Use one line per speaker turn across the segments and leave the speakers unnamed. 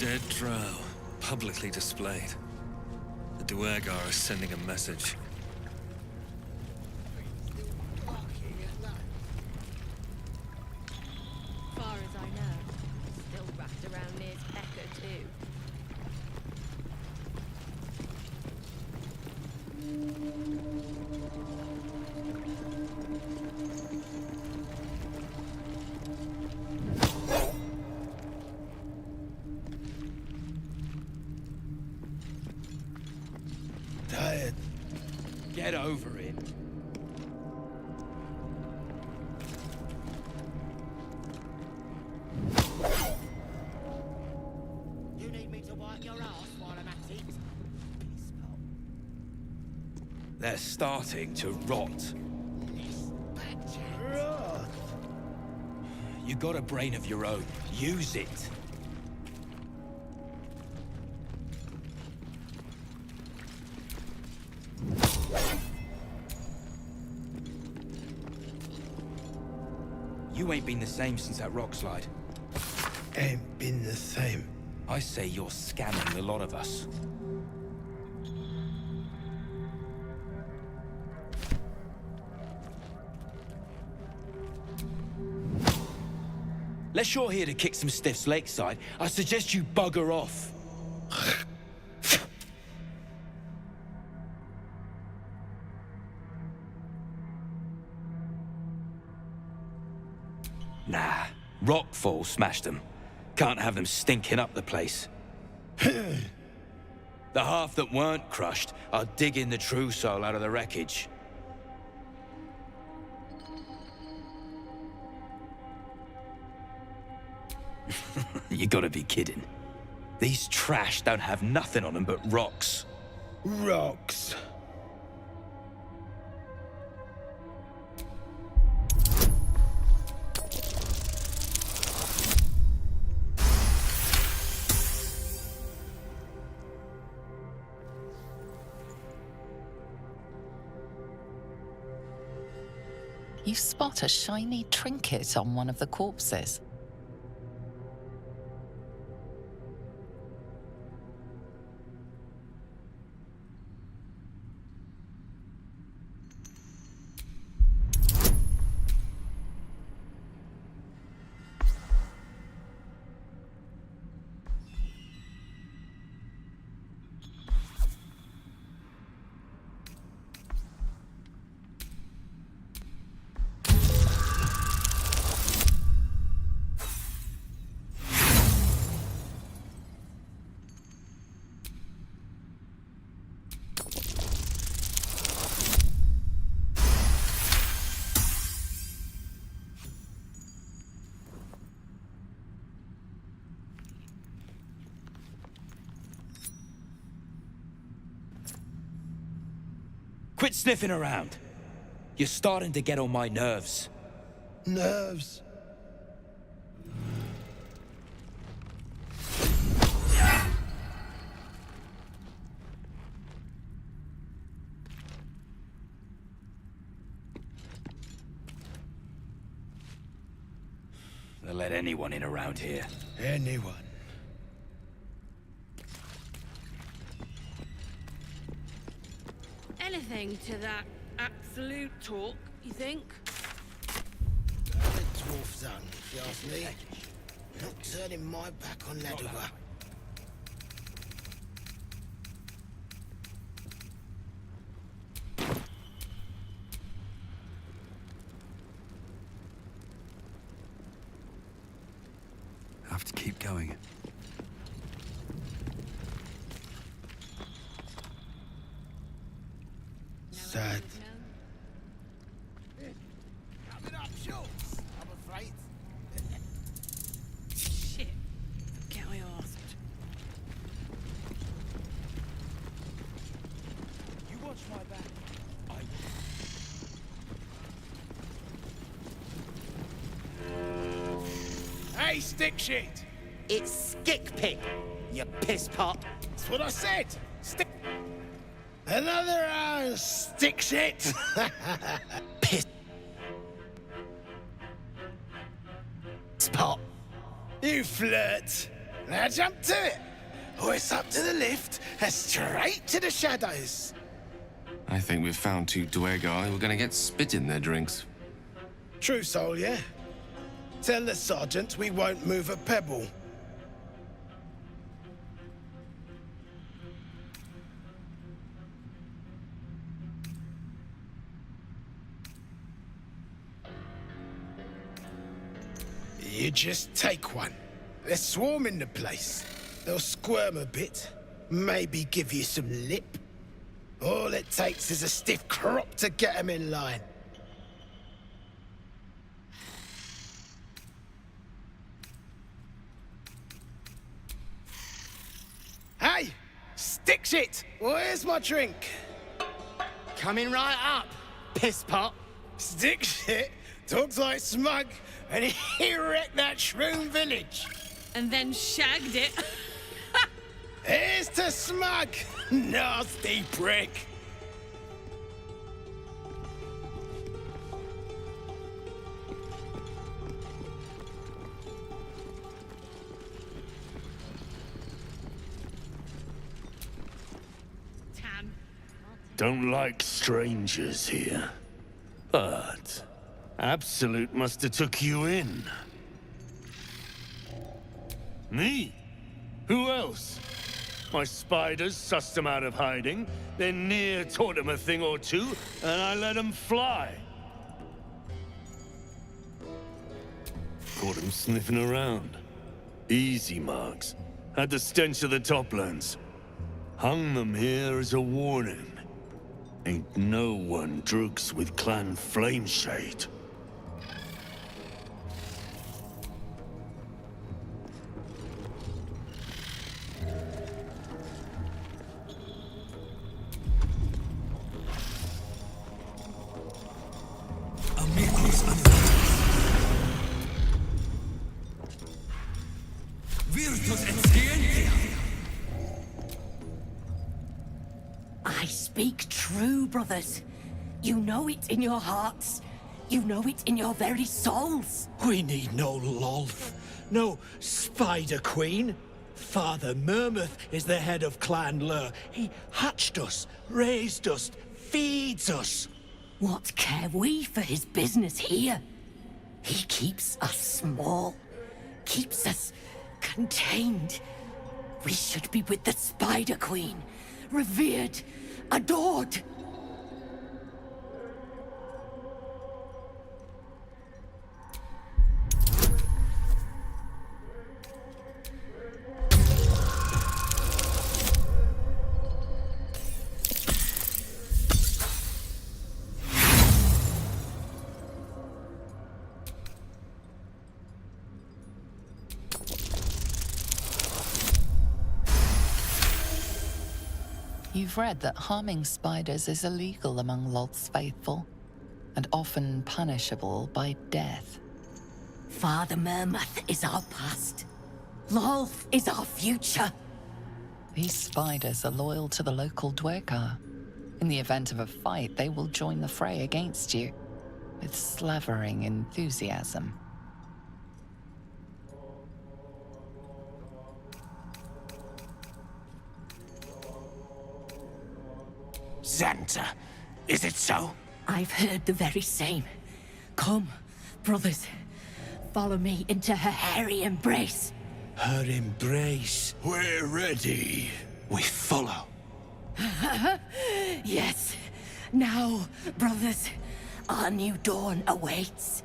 Dead drow, publicly displayed. The Duergar are sending a message.
Far as I know, still wrapped around near Pecker too.
Tired.
Get over it.
You need me to wipe your ass while I'm at it? Piss pot.
They're starting to rot.
Less badger.
Rot.
You got a brain of your own. Use it. You ain't been the same since that rock slide.
Ain't been the same.
I say you're scamming the lot of us. Unless you're here to kick some stiffs lakeside, I suggest you bugger off. Nah, rockfall smashed them. Can't have them stinking up the place. The half that weren't crushed are digging the true soul out of the wreckage. You gotta be kidding. These trash don't have nothing on them but rocks.
Rocks.
You spot a shiny trinket on one of the corpses.
Quit sniffing around. You're starting to get on my nerves.
Nerves.
They'll let anyone in around here.
Anyone.
Anything to that absolute talk, you think?
The dwarf zone, if you ask me. Not turning my back on Ladoga.
Have to keep going.
Sad.
Coming up shorts, I'm afraid.
Shit. Get I asked.
You watch my back.
Hey, stick shit! It's Skick Pig, you piss pot. That's what I said. Stick.
Another stick shit.
Piss pot.
You flirt. Now jump to it. Hoist up to the lift and straight to the shadows.
I think we've found two Duergar who are gonna get spit in their drinks.
True soul, yeah? Tell the sergeant we won't move a pebble. You just take one. They're swarming the place. They'll squirm a bit, maybe give you some lip. All it takes is a stiff crop to get them in line. Hey! Stick shit! Where's my drink?
Coming right up, piss pot.
Stick shit talks like smug, and he wrecked that shroom village.
And then shagged it.
Here's to smug, nasty prick.
Tam.
Don't like strangers here. But Absolute must have took you in. Me? Who else? My spiders sussed them out of hiding, then near taught them a thing or two, and I let them fly. Caught them sniffing around. Easy marks. Had the stench of the toplands. Hung them here as a warning. Ain't no one drugs with Clan Flameshade.
I speak true, brothers. You know it in your hearts. You know it in your very souls.
We need no Lolth, no Spider Queen. Father Mermouth is the head of Clan Lur. He hatched us, raised us, feeds us.
What care we for his business here? He keeps us small, keeps us contained. We should be with the Spider Queen, revered, adored.
You've read that harming spiders is illegal among Lolth's faithful, and often punishable by death.
Father Mermouth is our past. Lolth is our future.
These spiders are loyal to the local Dwergar. In the event of a fight, they will join the fray against you, with slavering enthusiasm.
Xanta, is it so?
I've heard the very same. Come, brothers, follow me into her hairy embrace.
Her embrace.
We're ready.
We follow.
Yes. Now, brothers, our new dawn awaits.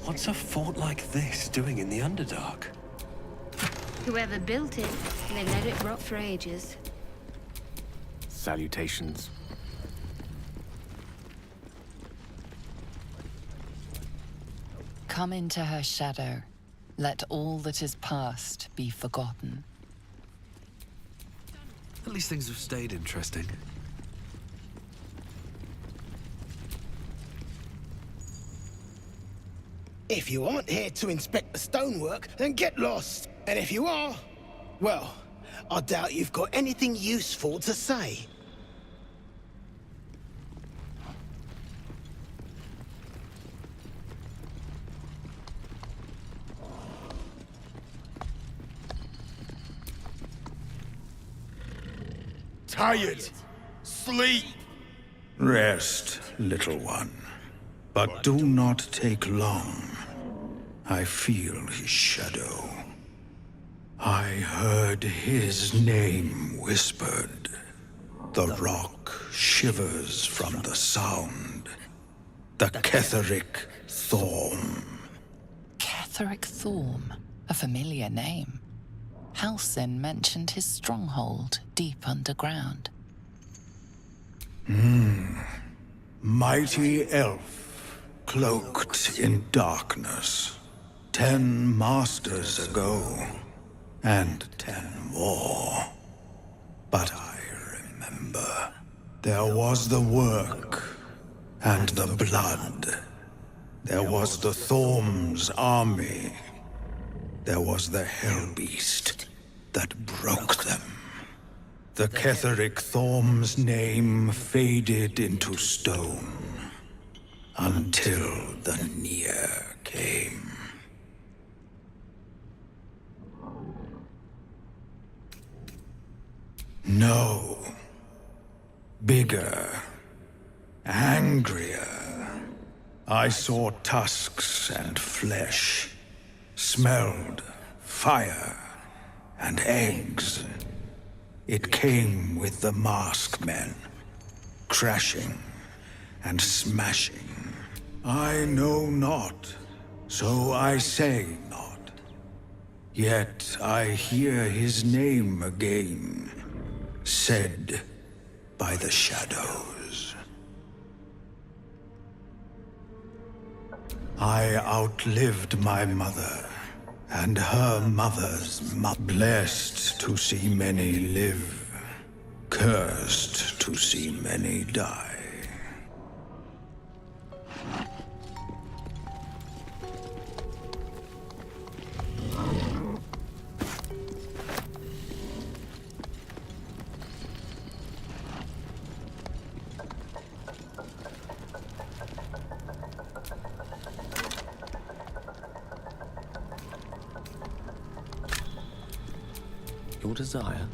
What's a fort like this doing in the Underdark?
Whoever built it, they let it rot for ages.
Salutations.
Come into her shadow. Let all that is past be forgotten.
At least things have stayed interesting.
If you aren't here to inspect the stonework, then get lost. And if you are, well, I doubt you've got anything useful to say.
Tired. Sleep.
Rest, little one. But do not take long. I feel his shadow. I heard his name whispered. The rock shivers from the sound. The Ketheric Thorm.
Ketheric Thorm, a familiar name. Halsin mentioned his stronghold deep underground.
Mighty elf, cloaked in darkness. 10 masters ago, and 10 more. But I remember. There was the work, and the blood. There was the Thorm's army. There was the Hellbeast that broke them. The Ketheric Thorm's name faded into stone until the Near came. No. Bigger. Angrier. I saw tusks and flesh. Smelled fire and eggs. It came with the masked men, crashing and smashing. I know not, so I say not. Yet I hear his name again, said by the shadows. I outlived my mother, and her mother's blessed to see many live, cursed to see many die.
Your desire?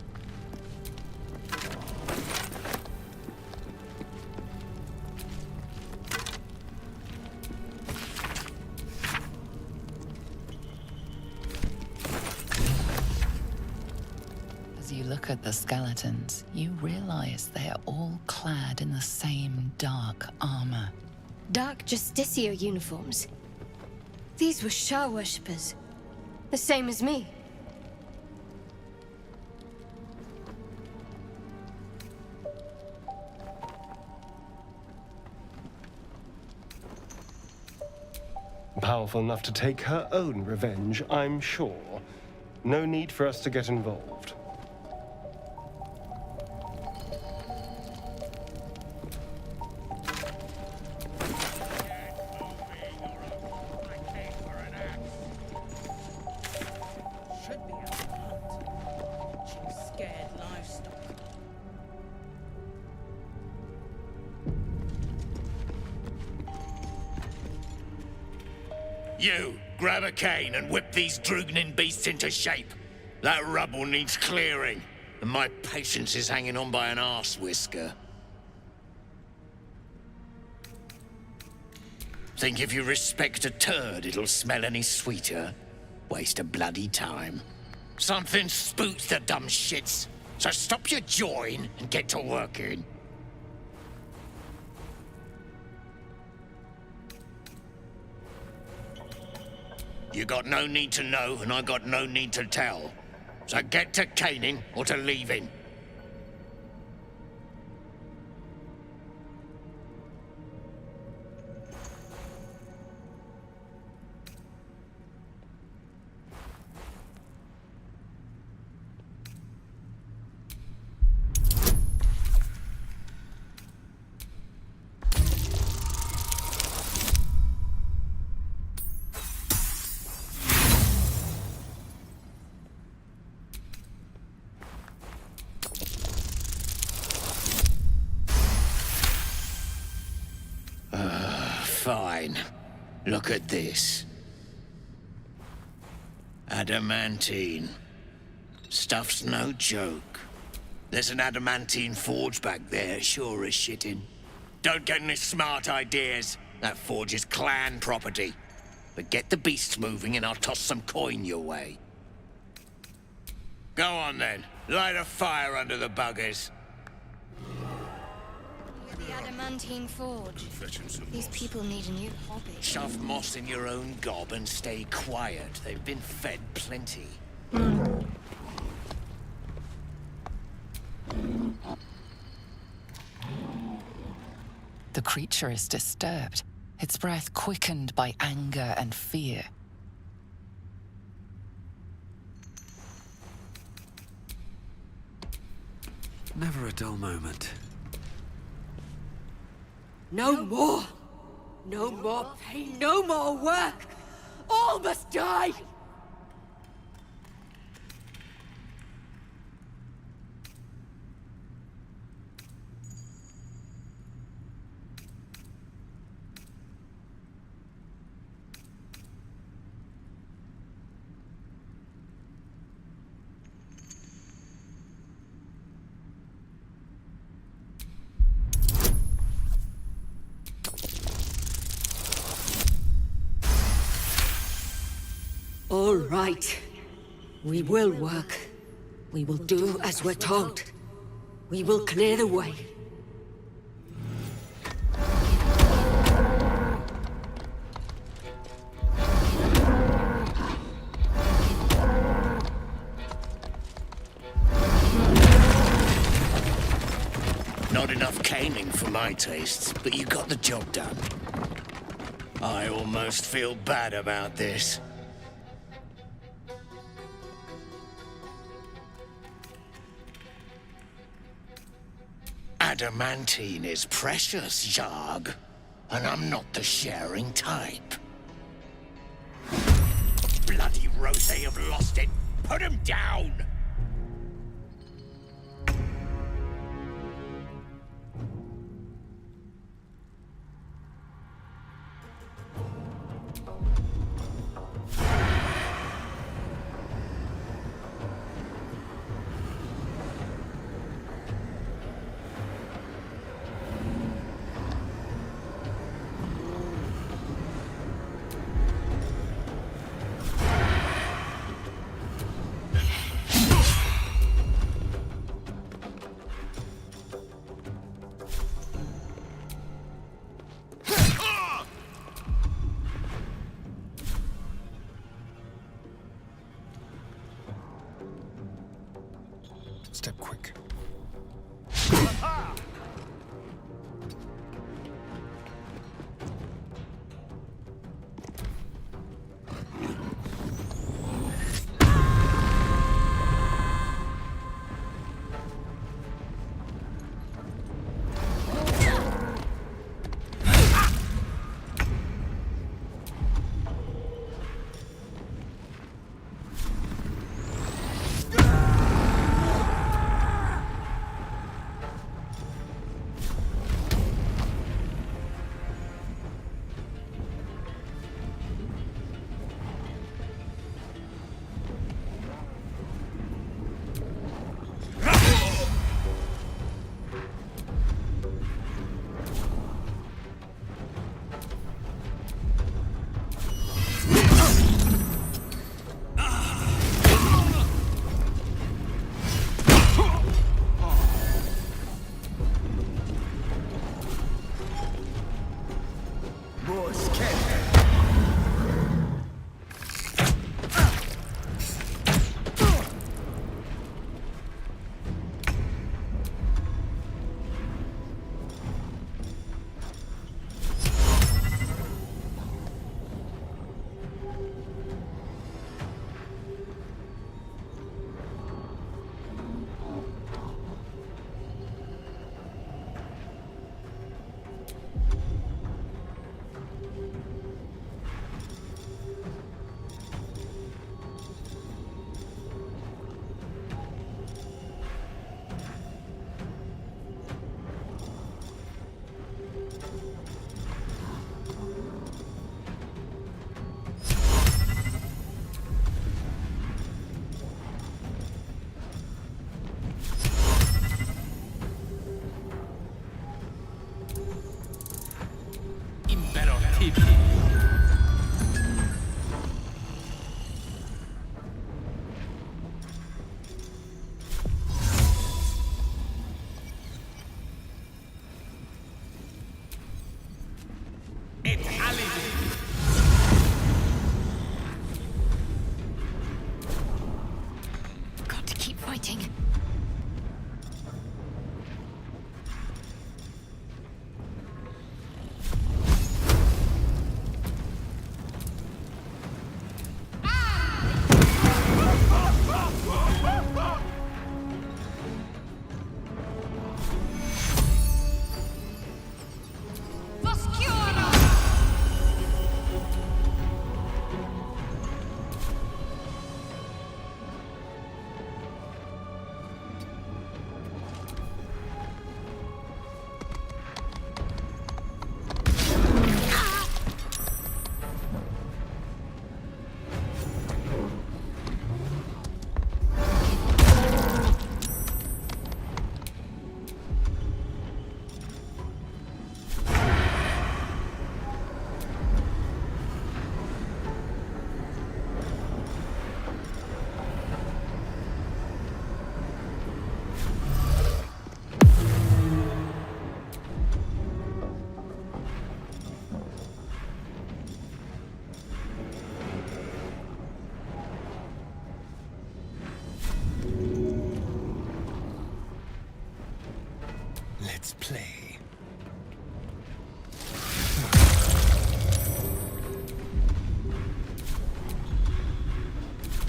As you look at the skeletons, you realize they are all clad in the same dark armor.
Dark Justicia uniforms. These were Shah worshippers. The same as me.
Powerful enough to take her own revenge, I'm sure. No need for us to get involved.
Should be out to hunt. She's scared livestock. You, grab a cane and whip these Drugnin beasts into shape. That rubble needs clearing, and my patience is hanging on by an arse whisker. Think if you respect a turd, it'll smell any sweeter? Waste of bloody time. Something spooks the dumb shits, so stop your jawing and get to working. You got no need to know, and I got no need to tell. So get to caning or to leaving. Fine. Look at this. Adamantine. Stuff's no joke. There's an adamantine forge back there, sure as shitting. Don't get any smart ideas. That forge is clan property. But get the beasts moving and I'll toss some coin your way. Go on then. Light a fire under the buggers.
The adamantine forge. These people need a new hobby.
Shove moss in your own gob and stay quiet. They've been fed plenty.
The creature is disturbed, its breath quickened by anger and fear.
Never a dull moment.
No more! No more pain, no more work! All must die! All right. We will work. We will do as we're told. We will clear the way.
Not enough caning for my tastes, but you got the job done. I almost feel bad about this. Adamantine is precious, Jarg. And I'm not the sharing type. Bloody Rose have lost it. Put him down!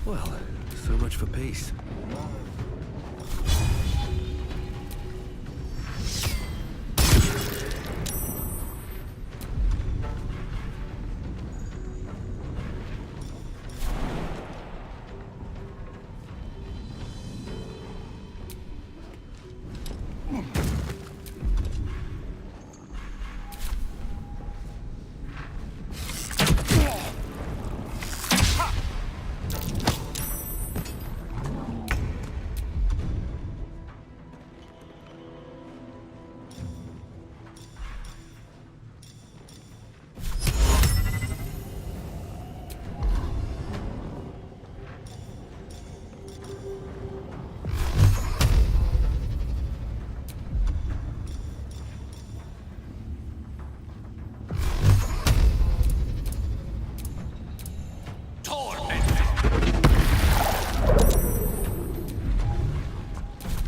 Well, so much for peace.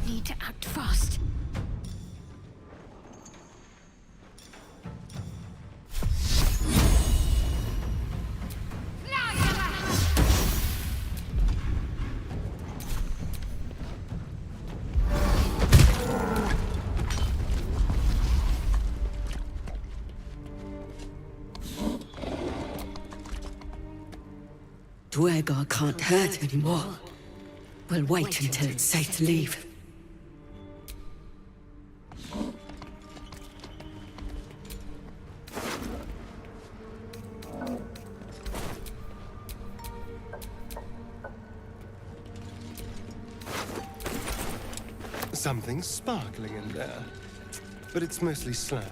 Need to act fast.
Duergar can't hurt anymore. We'll wait until it's safe to leave.
Something's sparkling in there, but it's mostly slag.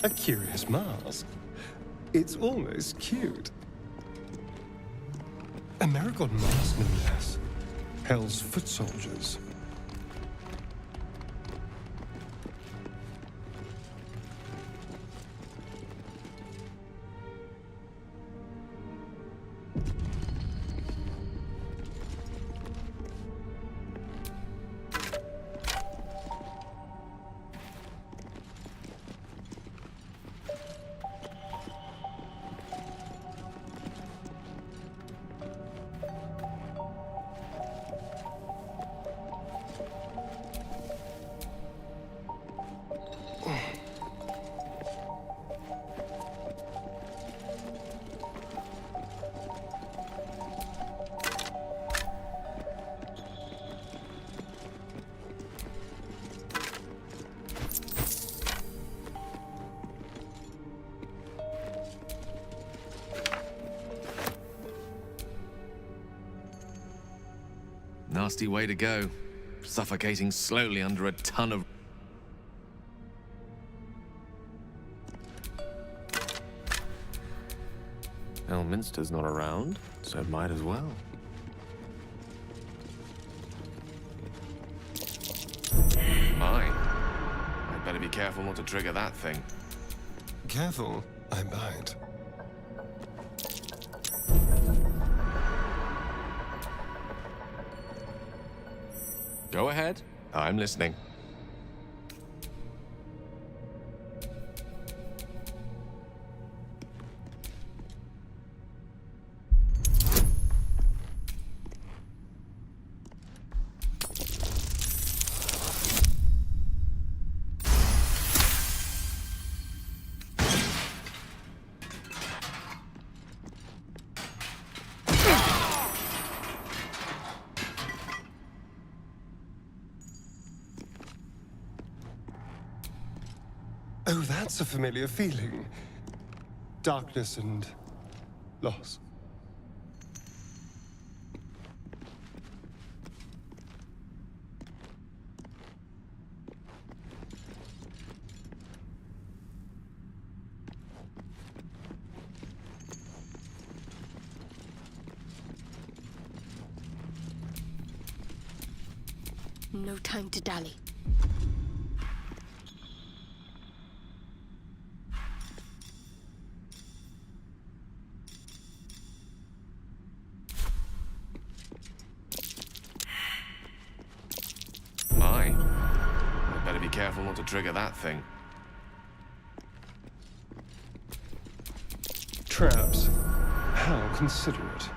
A curious mask. It's almost cute. A Marigold mask, no less. Hell's foot soldiers.
Nasty way to go. Suffocating slowly under a ton of... Elminster's not around, so might as well. Mine. I'd better be careful not to trigger that thing.
Careful, I bite.
Go ahead. I'm listening.
Oh, that's a familiar feeling. Darkness and loss.
No time to dally.
My. I'd better be careful not to trigger that thing.
Traps. How considerate.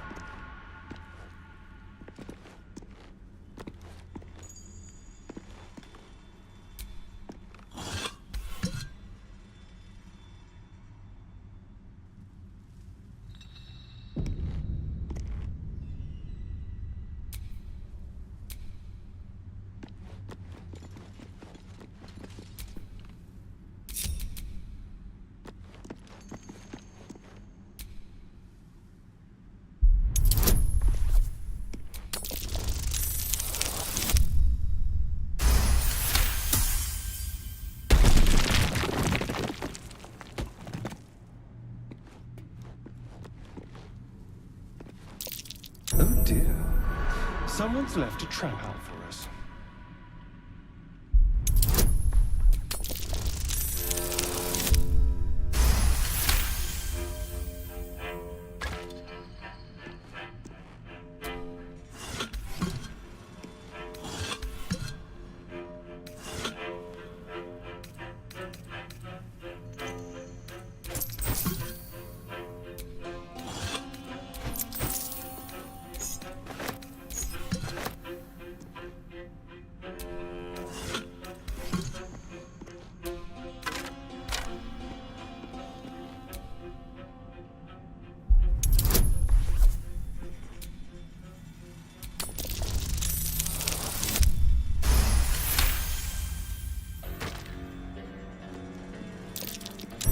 Oh dear. Someone's left a trap out for us.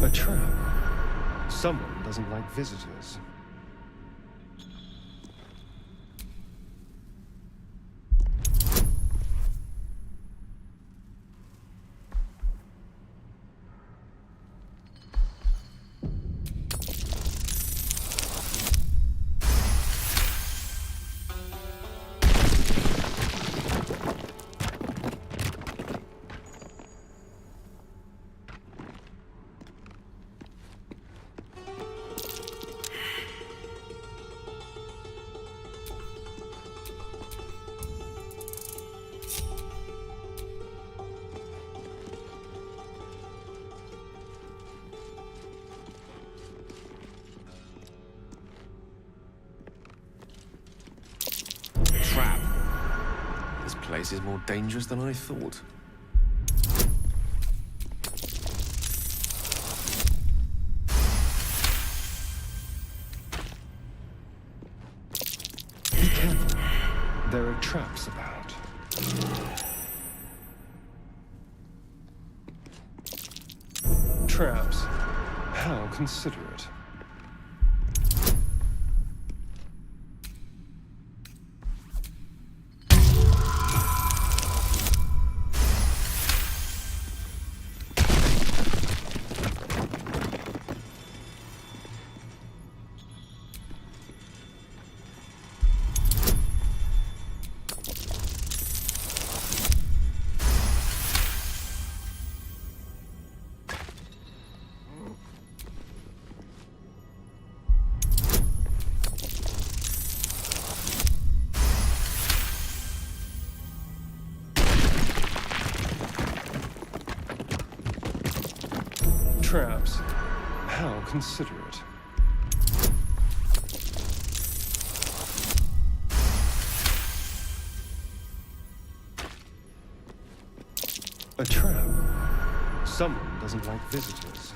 A trap. Someone doesn't like visitors.
Trap. This place is more dangerous than I thought.
Be careful. There are traps about. Traps. How considerate. Traps. How considerate. A trap. Someone doesn't like visitors.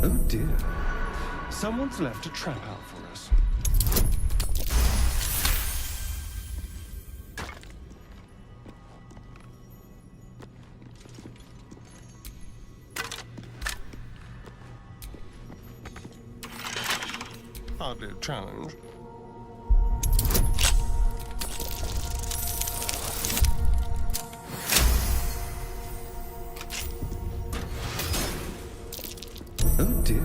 Oh dear. Someone's left a trap out for us. Hardly a challenge. Oh dear.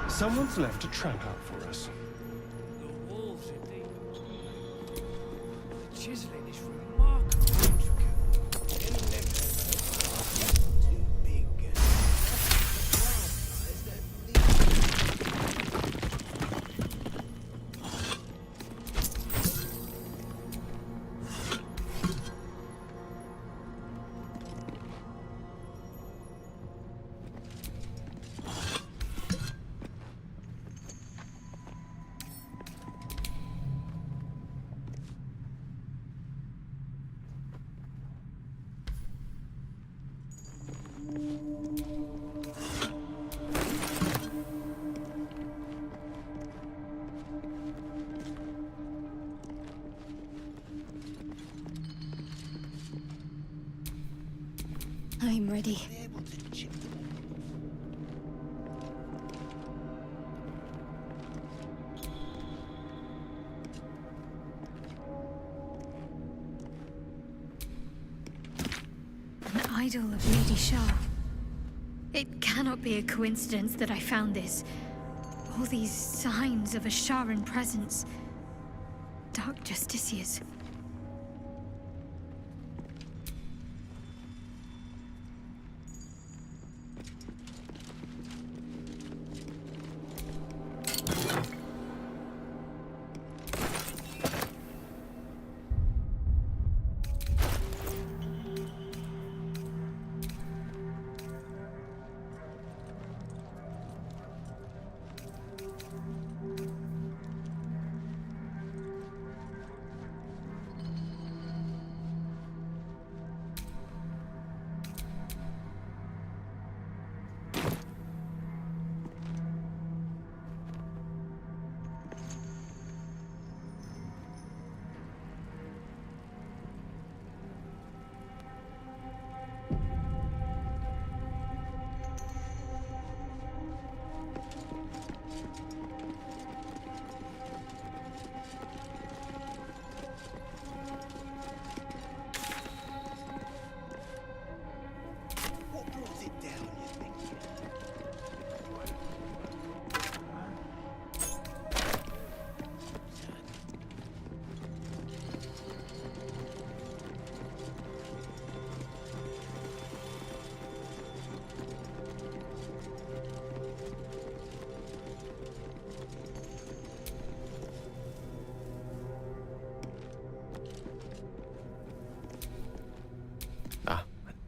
Someone's left a trap out for us.
The walls, indeed. The chiseling is remarkably intricate.
Too big.
I'm ready.
An idol of Lady Shah. It cannot be a coincidence that I found this. All these signs of a Sharan presence. Dark Justiciars.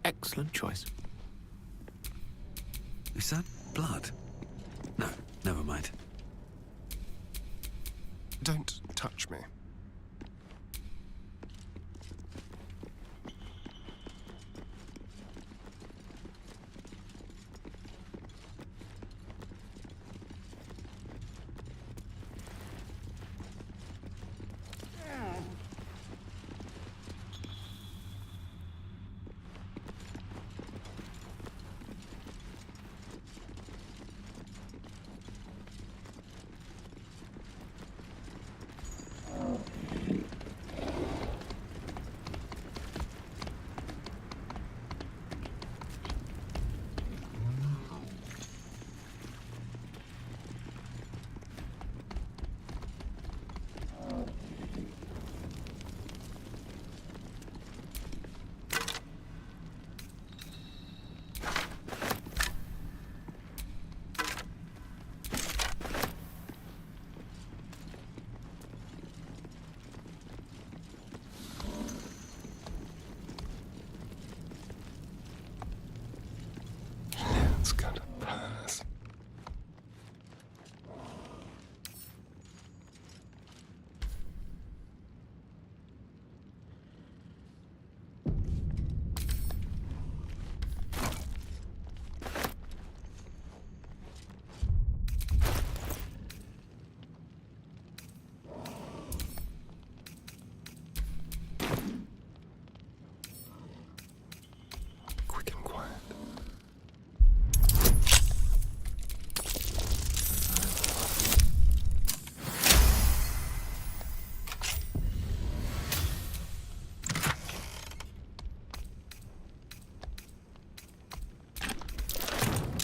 Excellent choice.
Is that blood? No, never mind.
Don't touch me.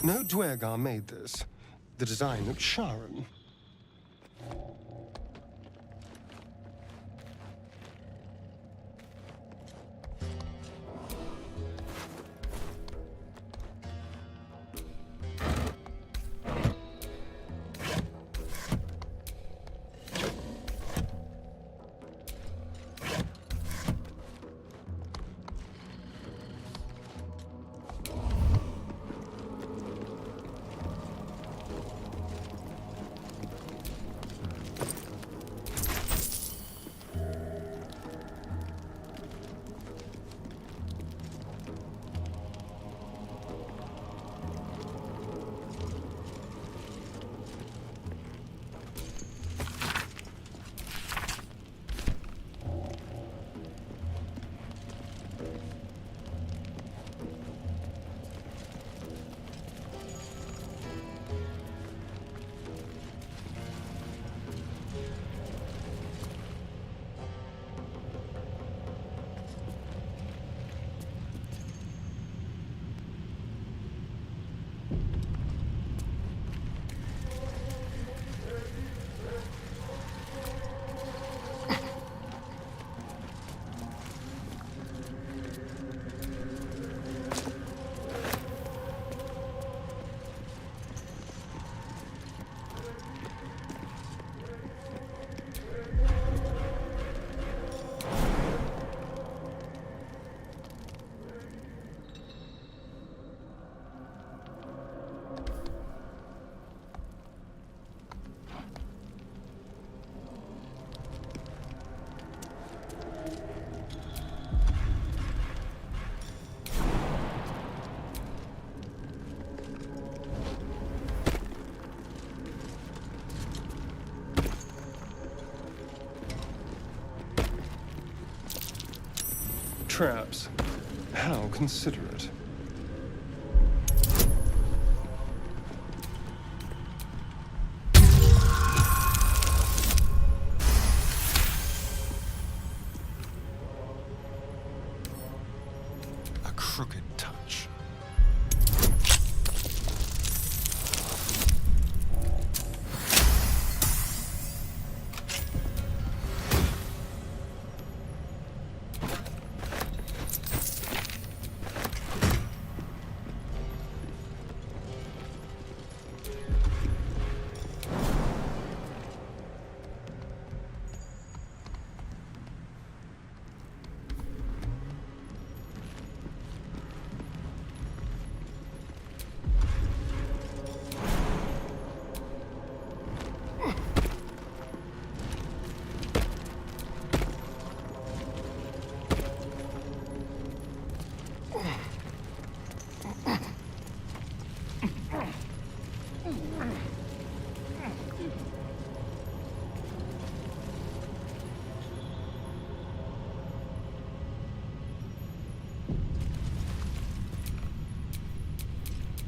No Duergar made this. The design looks Sharan. Traps. How considerate.
A crooked touch.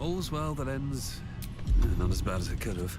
All's well that ends not as bad as it could have.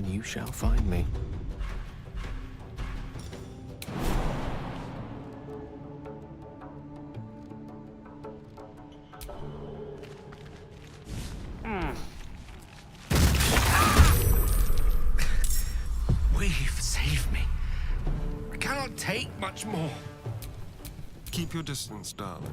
you shall find me.
Weave, save me. I cannot take much more.
Keep your distance, darling.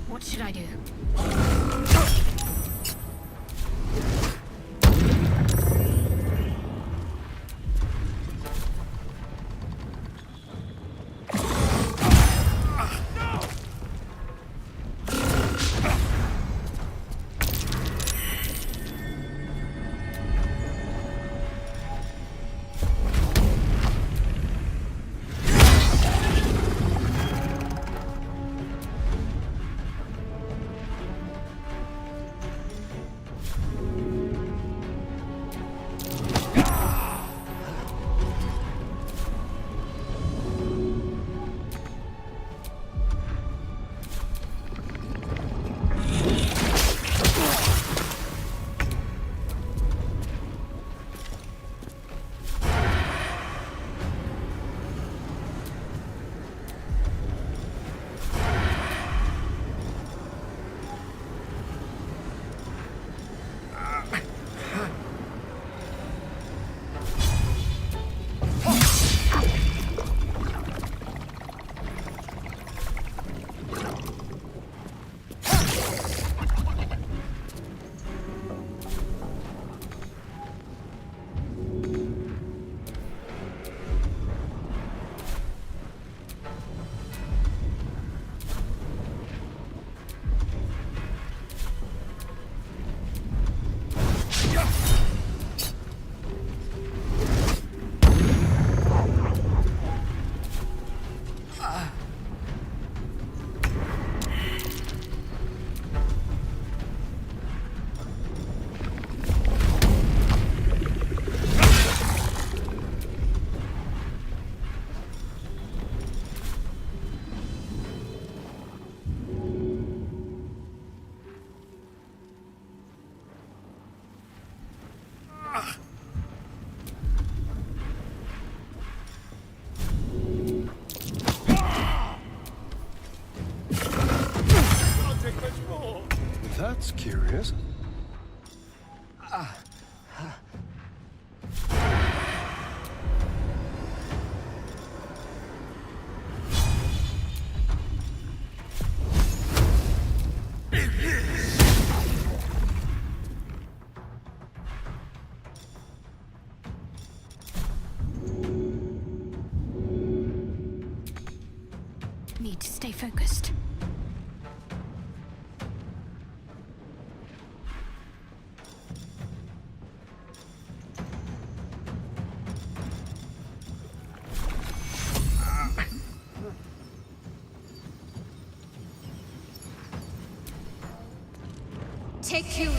What should I do?
That's curious.
Need to stay focused.
Take you.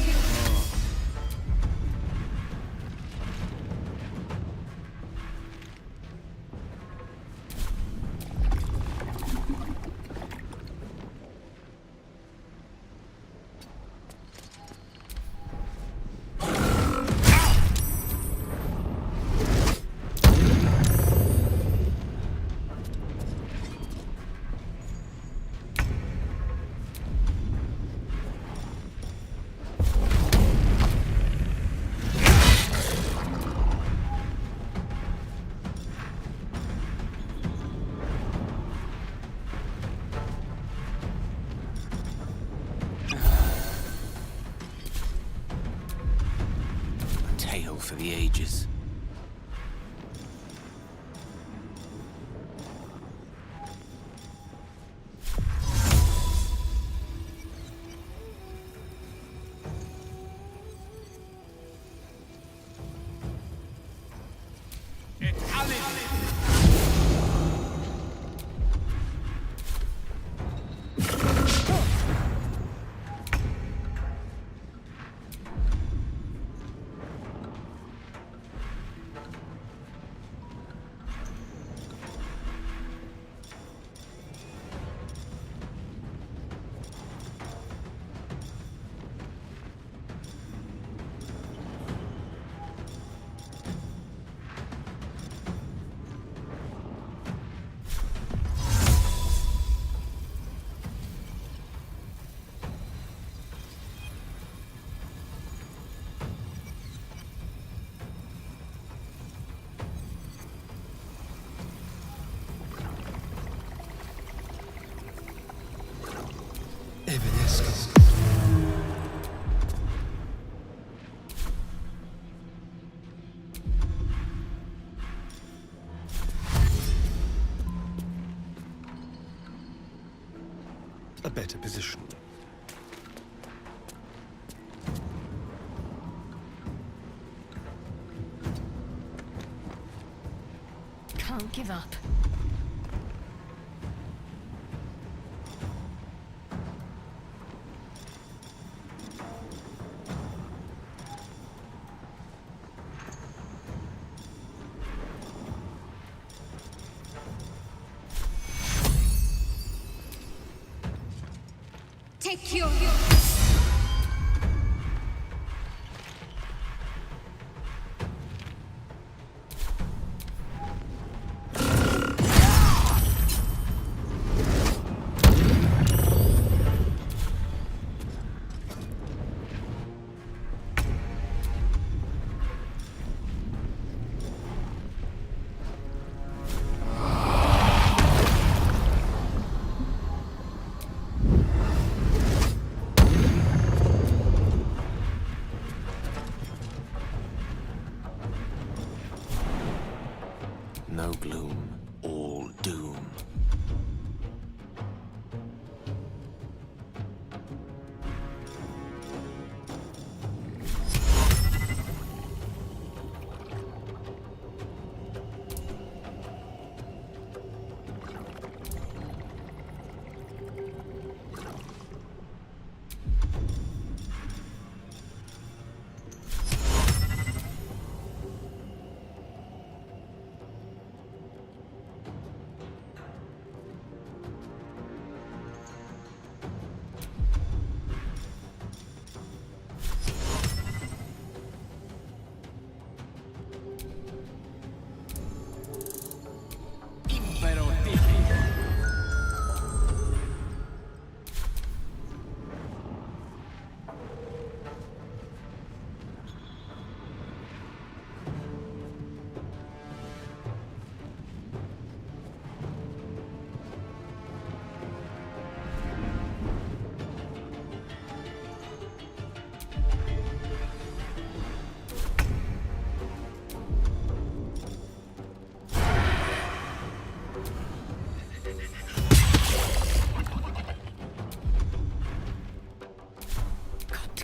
For the ages.
Evanescent. A better position.
Can't give up.
Take your...
No gloom, all doom.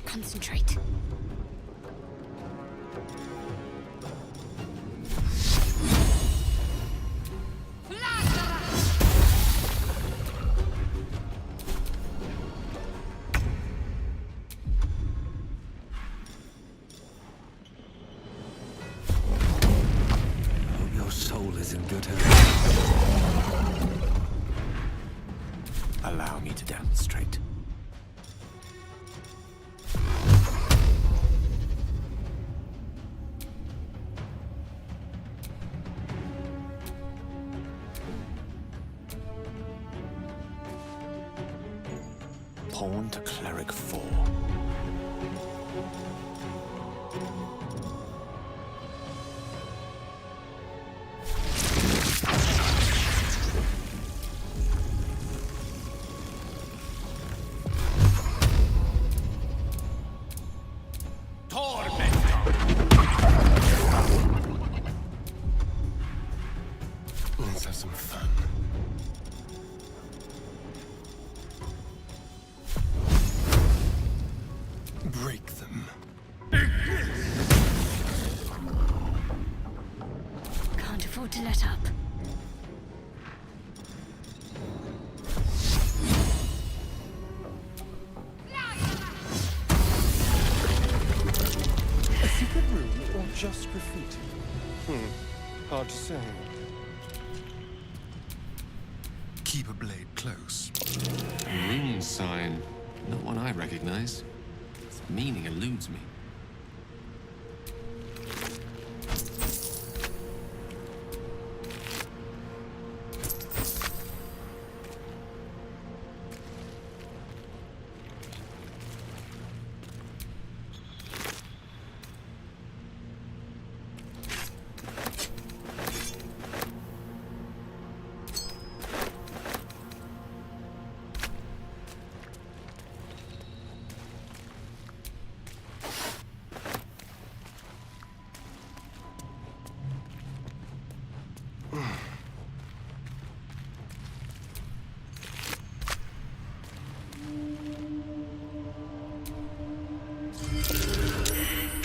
Concentrate.
Hope your soul is in good health.
Allow me to demonstrate. Pawn to cleric 4.
Let's have some fun. Break them.
Can't afford to let up.
A secret room or just graffiti? Hard to say.
Keep a blade close.
A rune sign. Not one I recognize. Its meaning eludes me.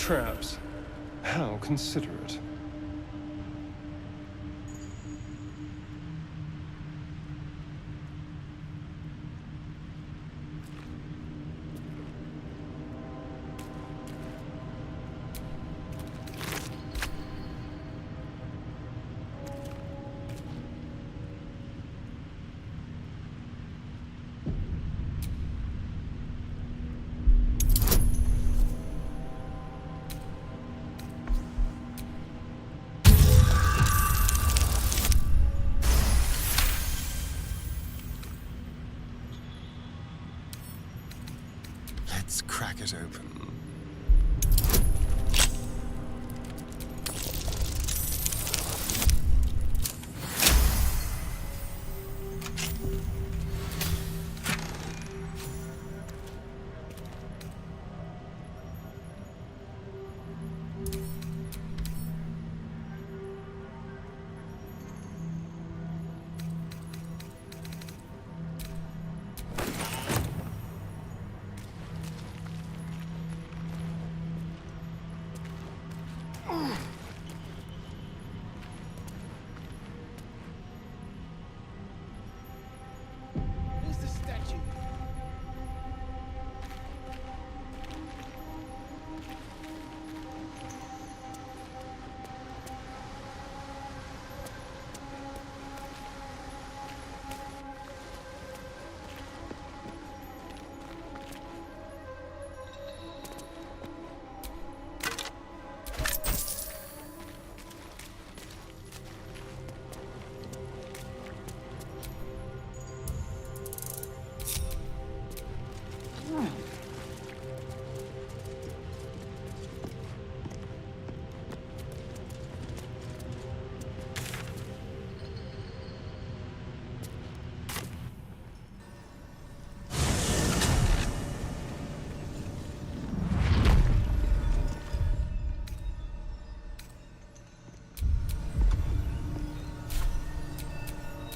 traps. How considerate.
Let's crack it open.
Where's the statue?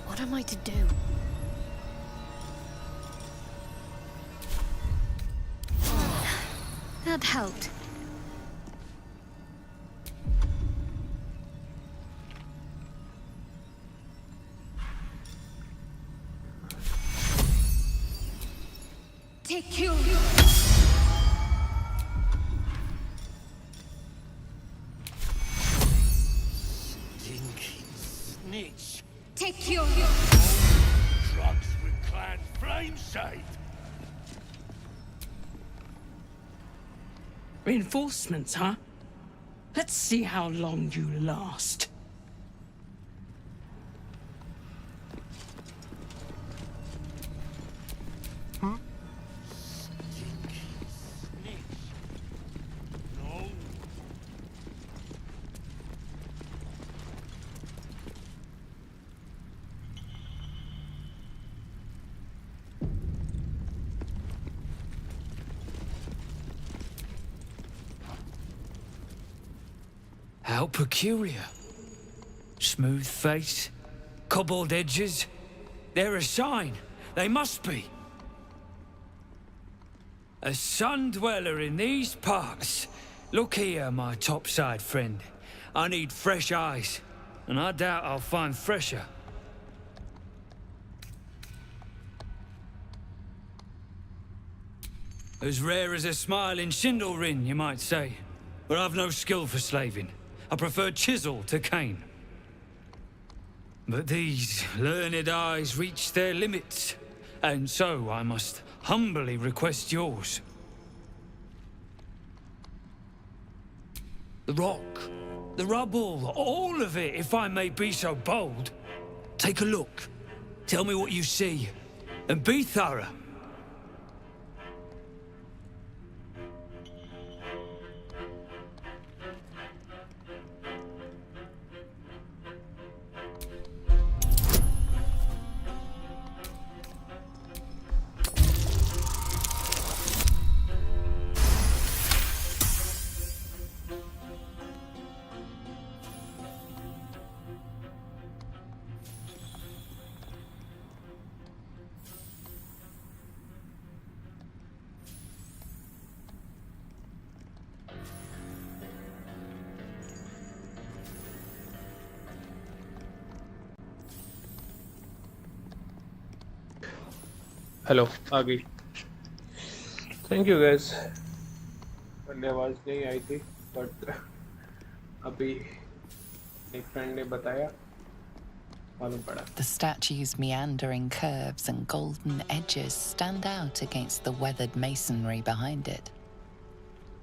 What am I to do? That helped. Take you.
Stinky snitch.
Take you.
Drugs with clan flame shade.
Reinforcements, huh? Let's see how long you last.
How peculiar. Smooth face, cobbled edges. They're a sign. They must be. A sun dweller in these parts. Look here, my topside friend. I need fresh eyes, and I doubt I'll find fresher. As rare as a smile in Shindelrin, you might say. But I've no skill for slaving. I prefer chisel to cane. But these learned eyes reach their limits, and so I must humbly request yours. The rock, the rubble, all of it, if I may be so bold. Take a look. Tell me what you see, and be thorough.
Hello आ गई। Thank you guys. पहले आवाज़ नहीं आई थी but अभी एक friend ने बताया मालूम पड़ा।
The statue's meandering curves and golden edges stand out against the weathered masonry behind it.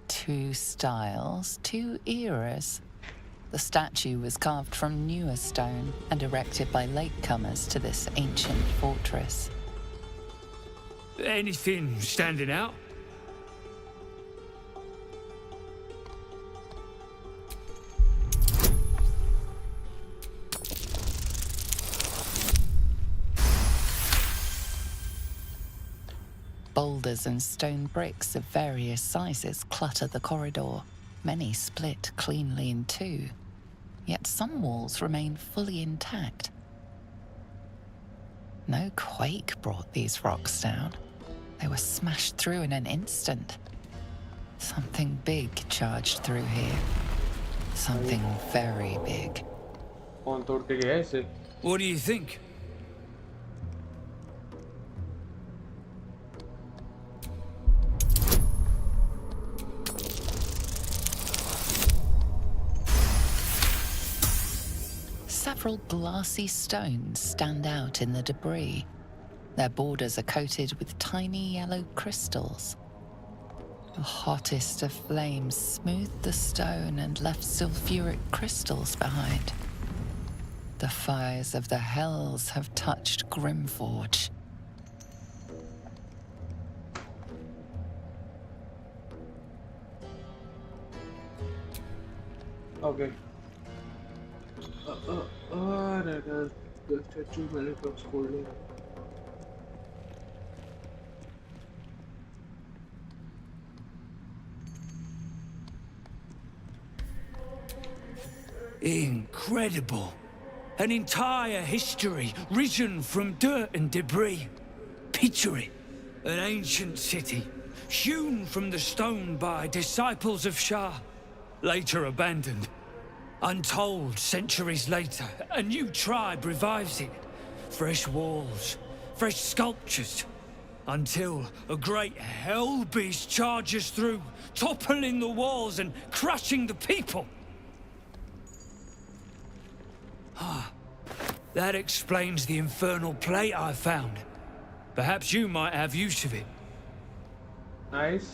Two styles, two eras. The statue was carved from newer stone and erected by latecomers to this ancient fortress.
Anything standing out?
Boulders and stone bricks of various sizes clutter the corridor, many split cleanly in two. Yet some walls remain fully intact. No quake brought these rocks down. They were smashed through in an instant. Something big charged through here. Something very big.
कौन तोड़ के गया इसे?
What do you think?
Several glassy stones stand out in the debris. Their borders are coated with tiny yellow crystals. The hottest of flames smoothed the stone and left sulfuric crystals behind. The fires of the hells have touched Grimforge.
Okay. The statue मैंने कब खोल लिया?
Incredible. An entire history risen from dirt and debris. Picture it. An ancient city, hewn from the stone by disciples of Shah, later abandoned. Untold centuries later, a new tribe revives it. Fresh walls, fresh sculptures. Until a great hell beast charges through, toppling the walls and crushing the people. That explains the infernal plate I found. Perhaps you might have use of it.
Nice.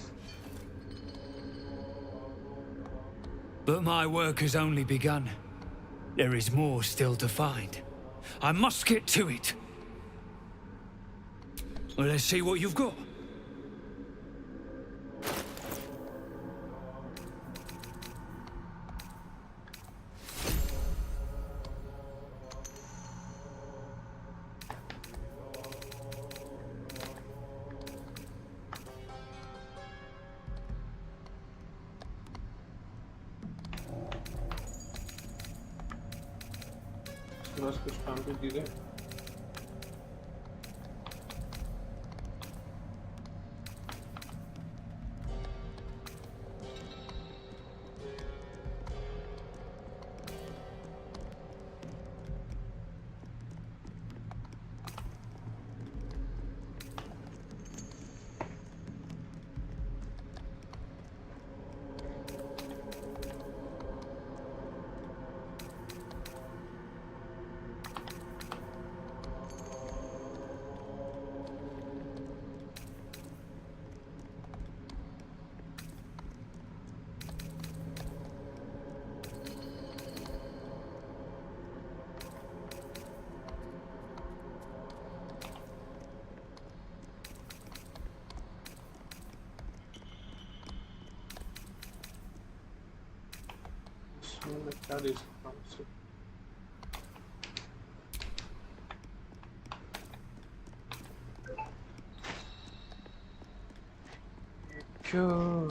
But my work has only begun. There is more still to find. I must get to it. Well, let's see what you've got.
बस कुछ काम की चीजें मैं क्या दे सकता हूँ इससे क्यों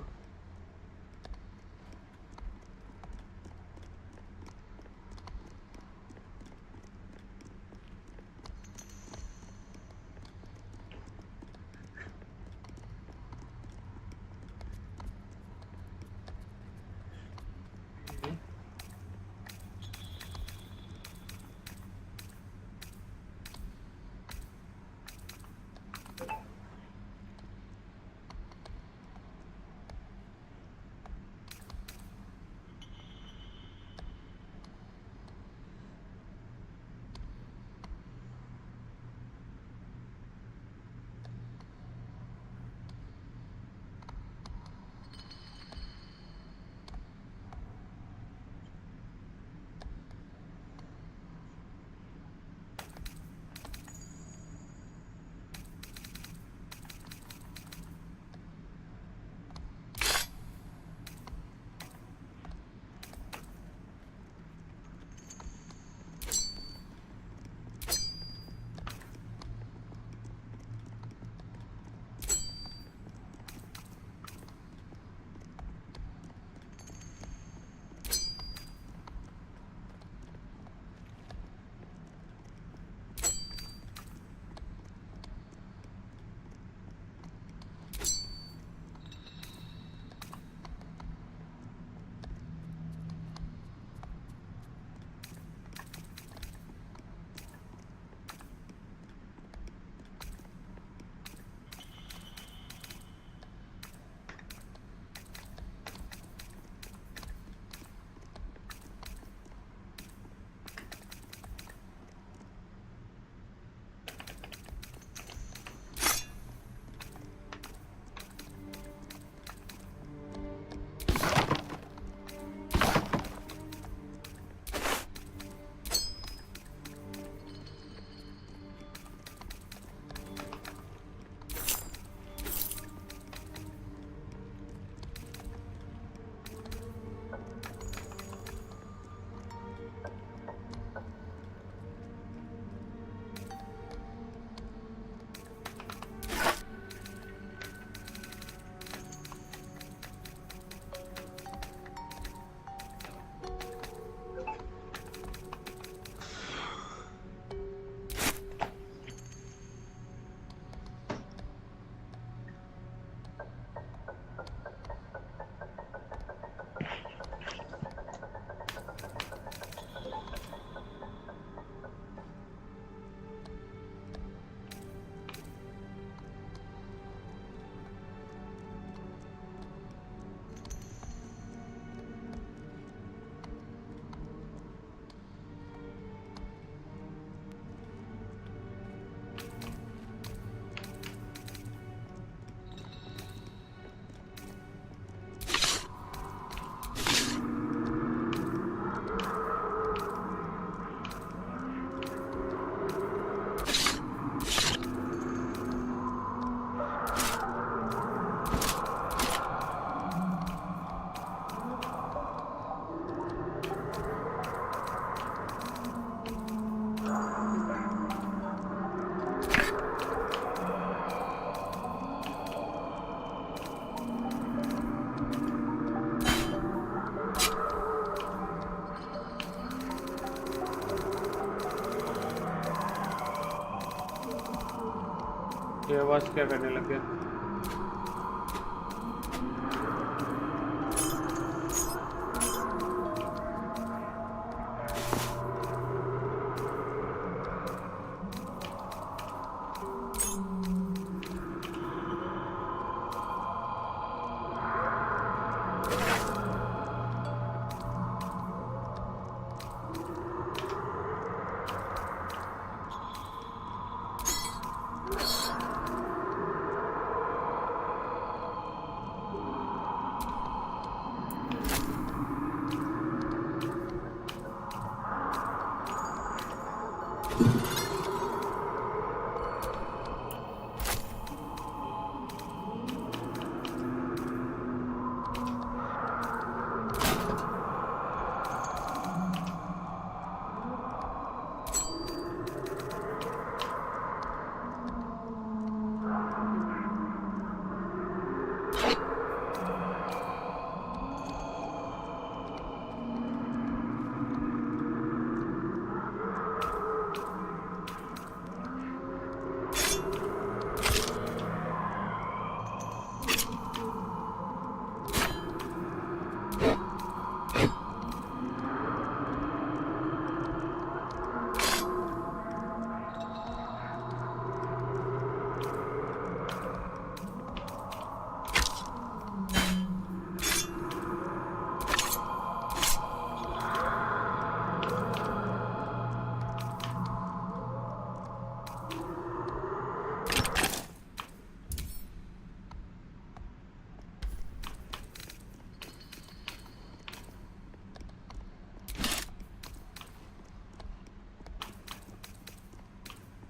ये आवाज क्या करने लग गया?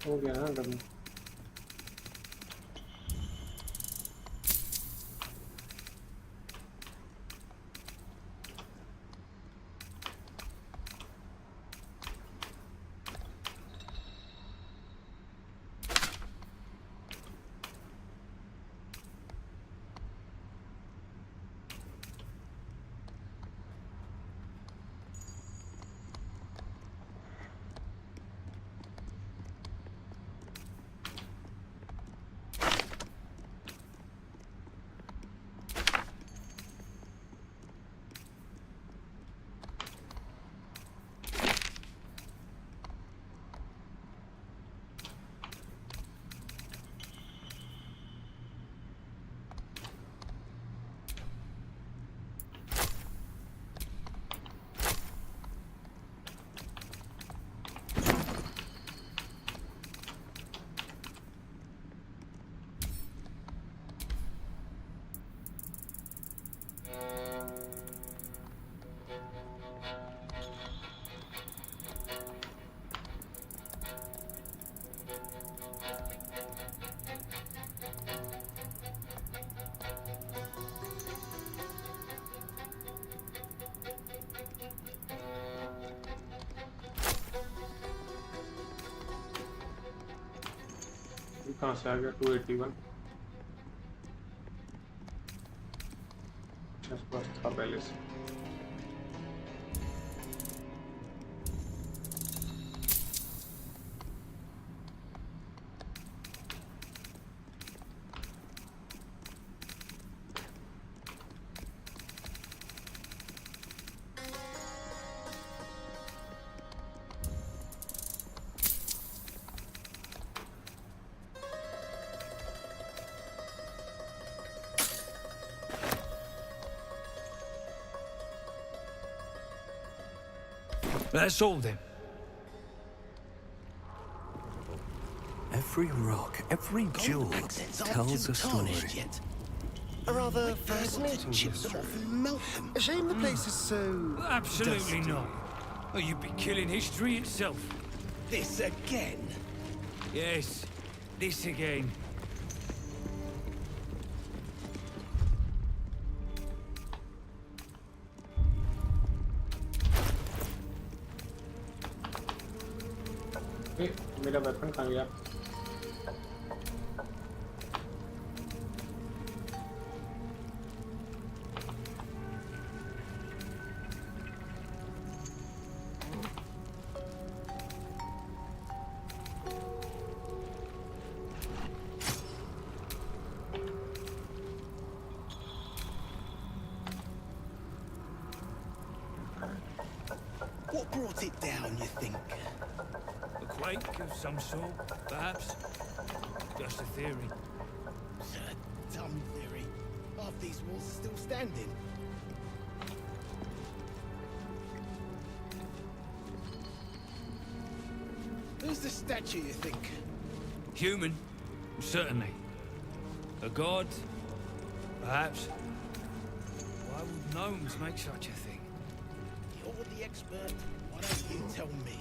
हो गया ना डबल। कहाँ से आ गया 281? बस था पहले से।
That's all then.
Every rock, every jewel tells a story.
Yet. A rather fascinating chip them off and melt them.
A shame the place is so...
Absolutely
dusty.
not. Oh, you'd be killing history itself.
This again?
Yes, this again.
मेरा weapon कहाँ गया?
brought it down, you think?
A quake of some sort, perhaps? Just a theory.
Dumb theory. Half these walls are still standing. Who's the statue, you think?
Human, certainly. A god, perhaps. Why would gnomes make such a thing?
You're the expert. Why don't you tell me?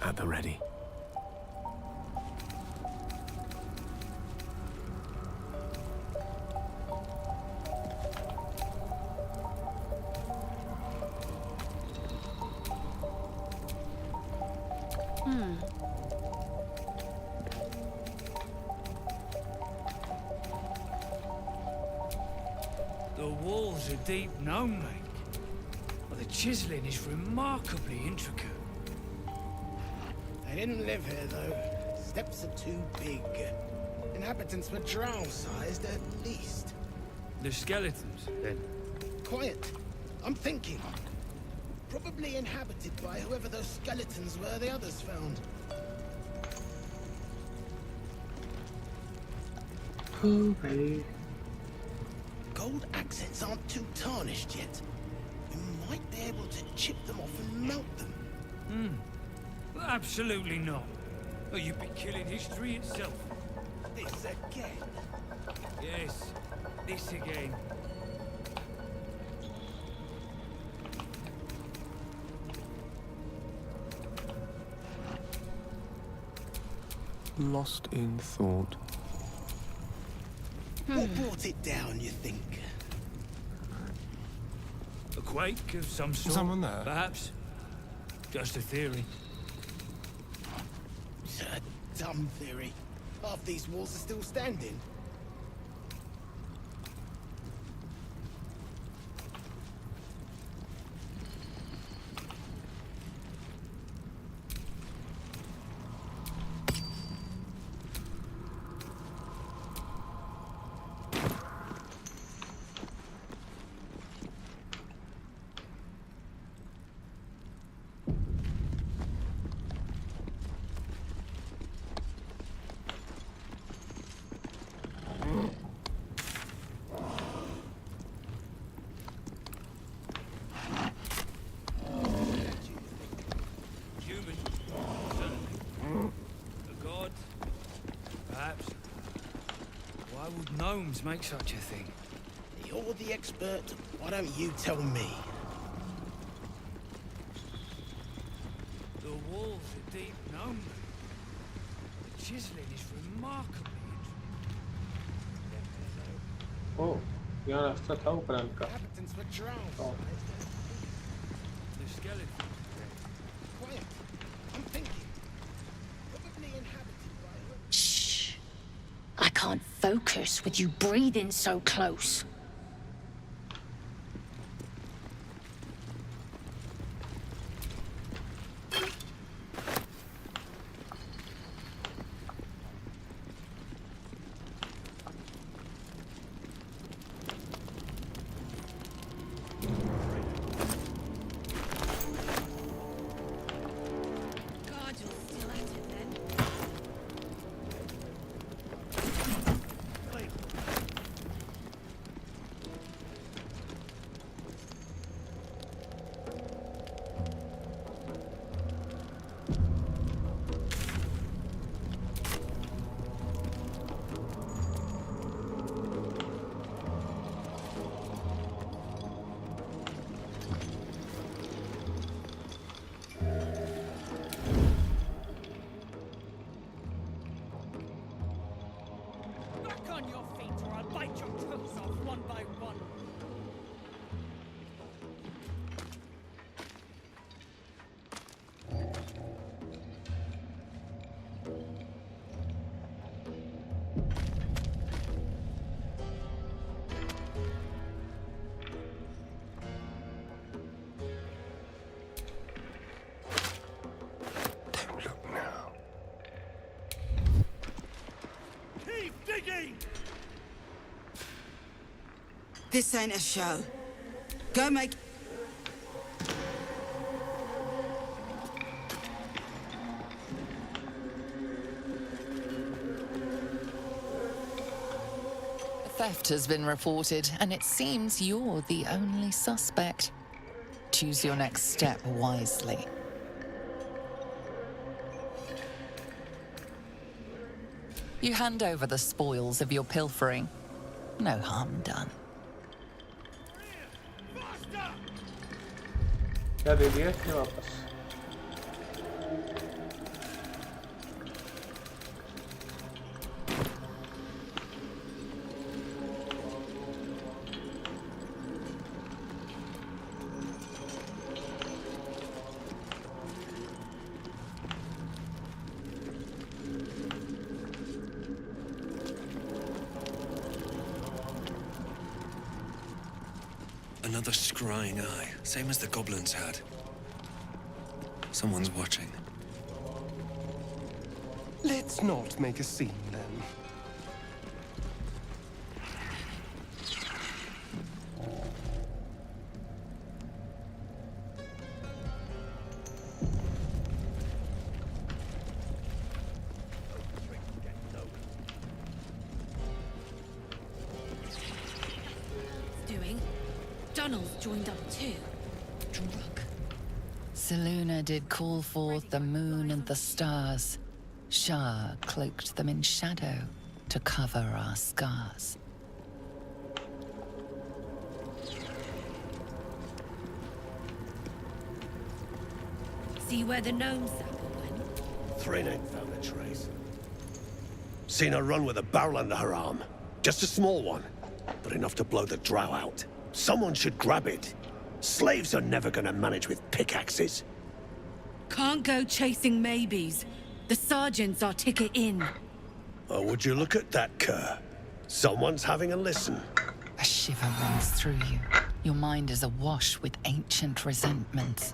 At the ready.
The walls are deep gnome make. Well, the chiseling is remarkably intricate.
They didn't live here, though. Steps are too big. Inhabitants were drow-sized, at least.
The skeletons, then?
Quiet. I'm thinking. Probably inhabited by whoever those skeletons were the others found.
Okay.
Gold accents aren't too tarnished yet. We might be able to chip them off and melt them.
Absolutely not. Or you'd be killing history itself.
This again?
Yes, this again.
Lost in thought.
What brought it down, you think?
A quake of some sort?
Someone there?
Perhaps. Just a theory.
Dumb theory. Half these walls are still standing.
Gnomes make such a thing.
You're the expert. Why don't you tell me?
The walls are deep gnome. The chiseling is remarkably intricate.
Oh, यहाँ रास्ता था ऊपर का.
Inhabitants were drowned.
The skeleton.
Quiet. I'm thinking. Probably inhabited by.
Shh. I can't focus with you breathing so close.
This ain't a show. Go make...
Theft has been reported, and it seems you're the only suspect. Choose your next step wisely. You hand over the spoils of your pilfering. No harm done.
क्या दे दिया इसने वापस?
Another scrying eye, same as the goblins had. Someone's watching.
Let's not make a scene, then.
Donald's joined up too. Drunk.
Seluna did call forth the moon and the stars. Shah cloaked them in shadow to cover our scars.
See where the gnome sapper went?
Thrin ain't found a trace. Seen her run with a barrel under her arm. Just a small one, but enough to blow the drow out. Someone should grab it. Slaves are never gonna manage with pickaxes.
Can't go chasing maybes. The sergeant's our ticket in.
Oh, would you look at that, Kerr? Someone's having a listen.
A shiver runs through you. Your mind is awash with ancient resentments.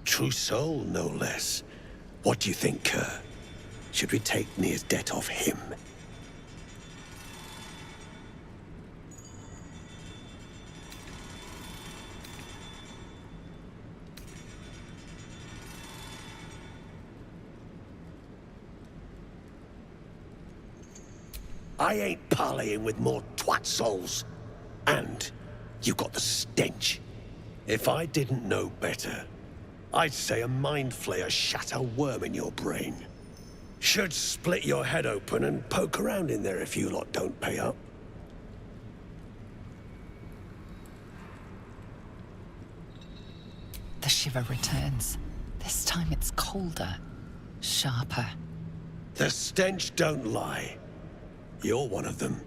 True soul, no less. What do you think, Kerr? Should we take Nir's debt off him? I ain't parleying with more twat souls. And you got the stench. If I didn't know better, I'd say a mind flayer shat a worm in your brain. Should split your head open and poke around in there if you lot don't pay up.
The shiver returns. This time it's colder, sharper.
The stench don't lie. You're one of them.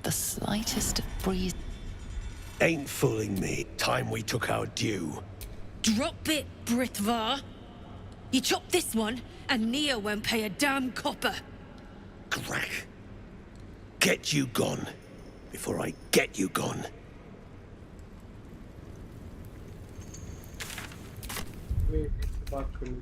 The slightest of breeze.
Ain't fooling me. Time we took our due.
Drop it, Britvar. You chop this one, and Nia won't pay a damn copper.
Crack. Get you gone, before I get you gone.
Wait, बात कर ली.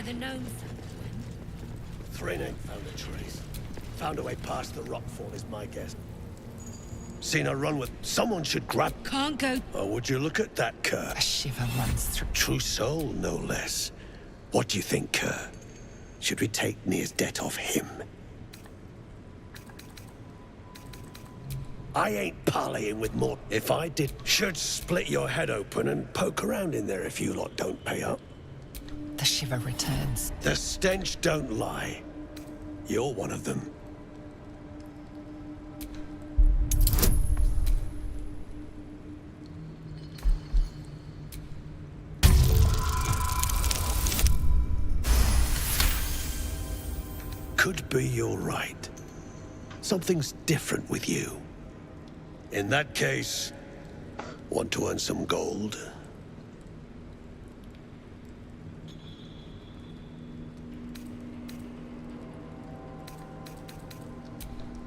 where the gnomes went?
Thrin ain't found a trace. Found a way past the rockfall is my guess. Seen her run with... Someone should grab...
Can't go...
Oh, would you look at that, Kerr?
A shiver runs through...
True soul, no less. What do you think, Kerr? Should we take Nir's debt off him? I ain't parleying with more. If I did, should split your head open and poke around in there if you lot don't pay up.
The shiver returns.
The stench don't lie. You're one of them. Could be you're right. Something's different with you. In that case, want to earn some gold?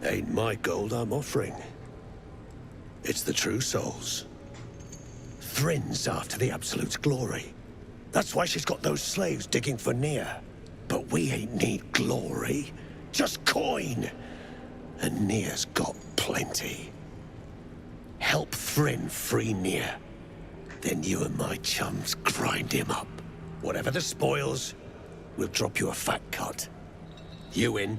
Ain't my gold I'm offering. It's the true souls. Thrin's after the Absolute's glory. That's why she's got those slaves digging for Nir. But we ain't need glory, just coin. And Nir's got plenty. Help Thrin free Nir. Then you and my chums grind him up. Whatever the spoils, we'll drop you a fat cut. You in?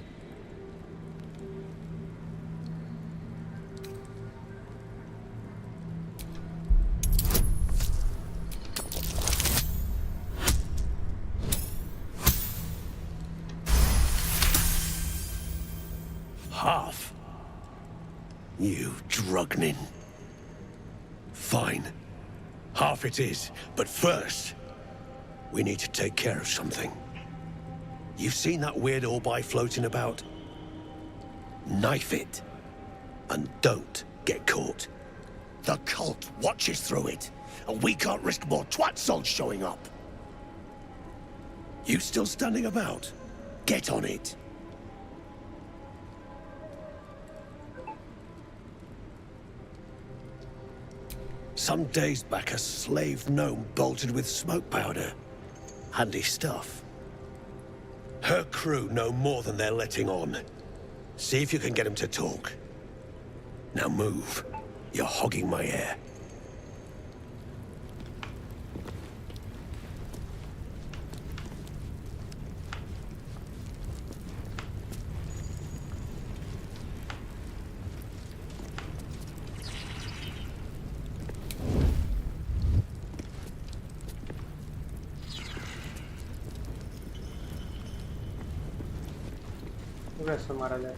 Half. You drugnin. Fine. Half it is, but first, we need to take care of something. You've seen that weird orbi floating about? Knife it. And don't get caught. The cult watches through it, and we can't risk more twat souls showing up. You still standing about? Get on it. Some days back, a slave gnome bolted with smoke powder. Handy stuff. Her crew know more than they're letting on. See if you can get him to talk. Now move. You're hogging my air.
वैसे मारा जाए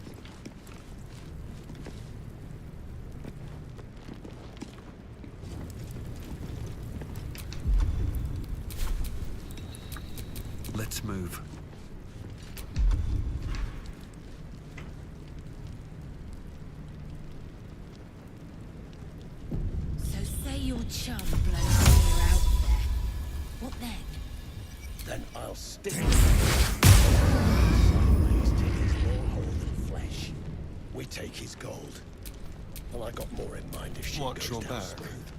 Let's move.
So say your chum blows Nir out there. What then?
Then I'll stick. We take his gold. Well, I got more in mind if she
Watch
goes
your
down
back.
smooth.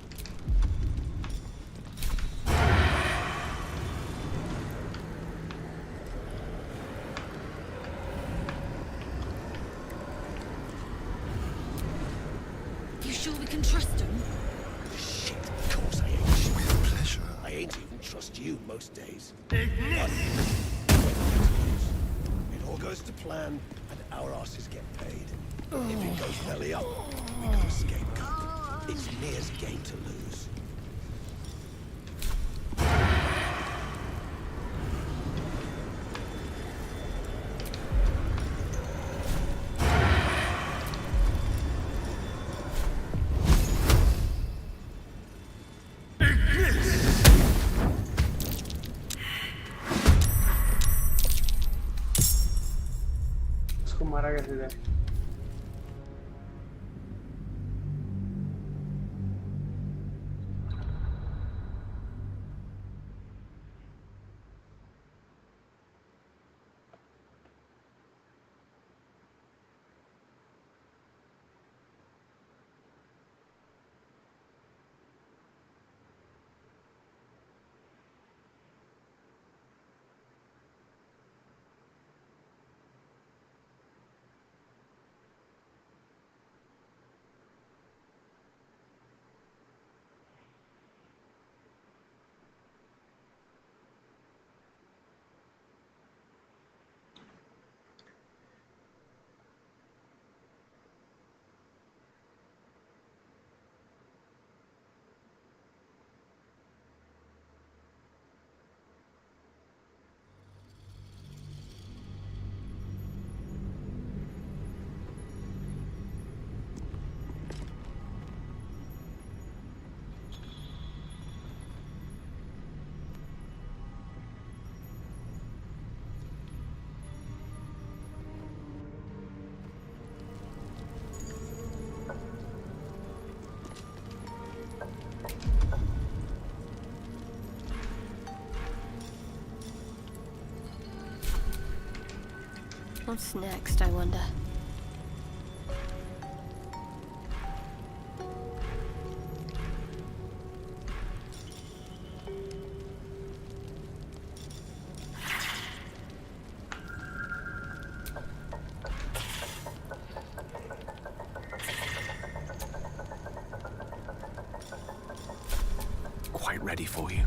You sure we can trust him?
Shit, of course I ain't.
With pleasure.
I ain't even trust you most days.
Ignis!
It all goes to plan, and our asses get paid. If it goes belly up, we got a scapegoat. It's Nir's game to lose.
उसको मारा कैसे जाए
What's next, I wonder?
Quite ready for you.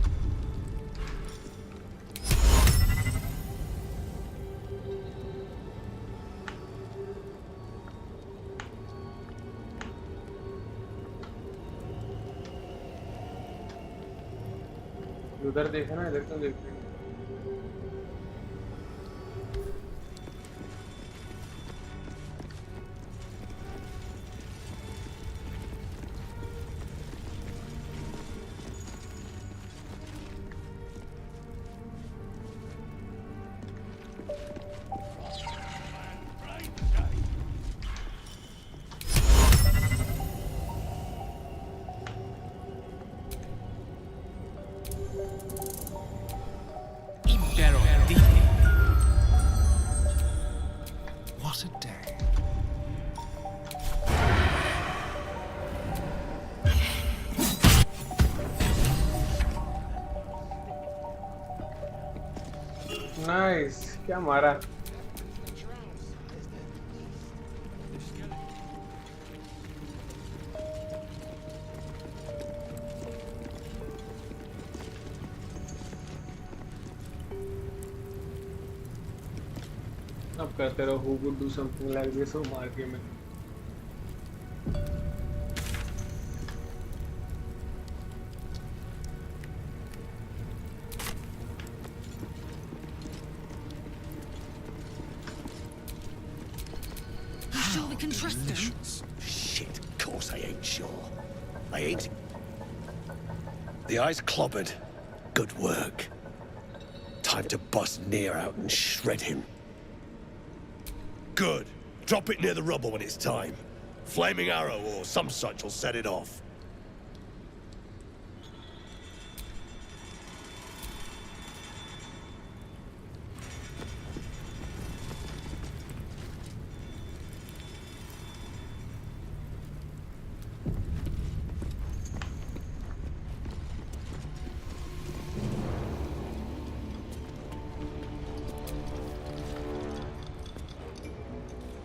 उधर देखा ना, इधर क्यों देख रहे हैं?
What a day.
Nice. क्या मारा? अब कहते रहो who would do something like this हो मार के मैं
Sure we can trust them?
Shit, of course I ain't sure. I ain't. The eye's clobbered. Good work. Time to bust Near out and shred him. Good. Drop it near the rubble when it's time. Flaming arrow or some such will set it off.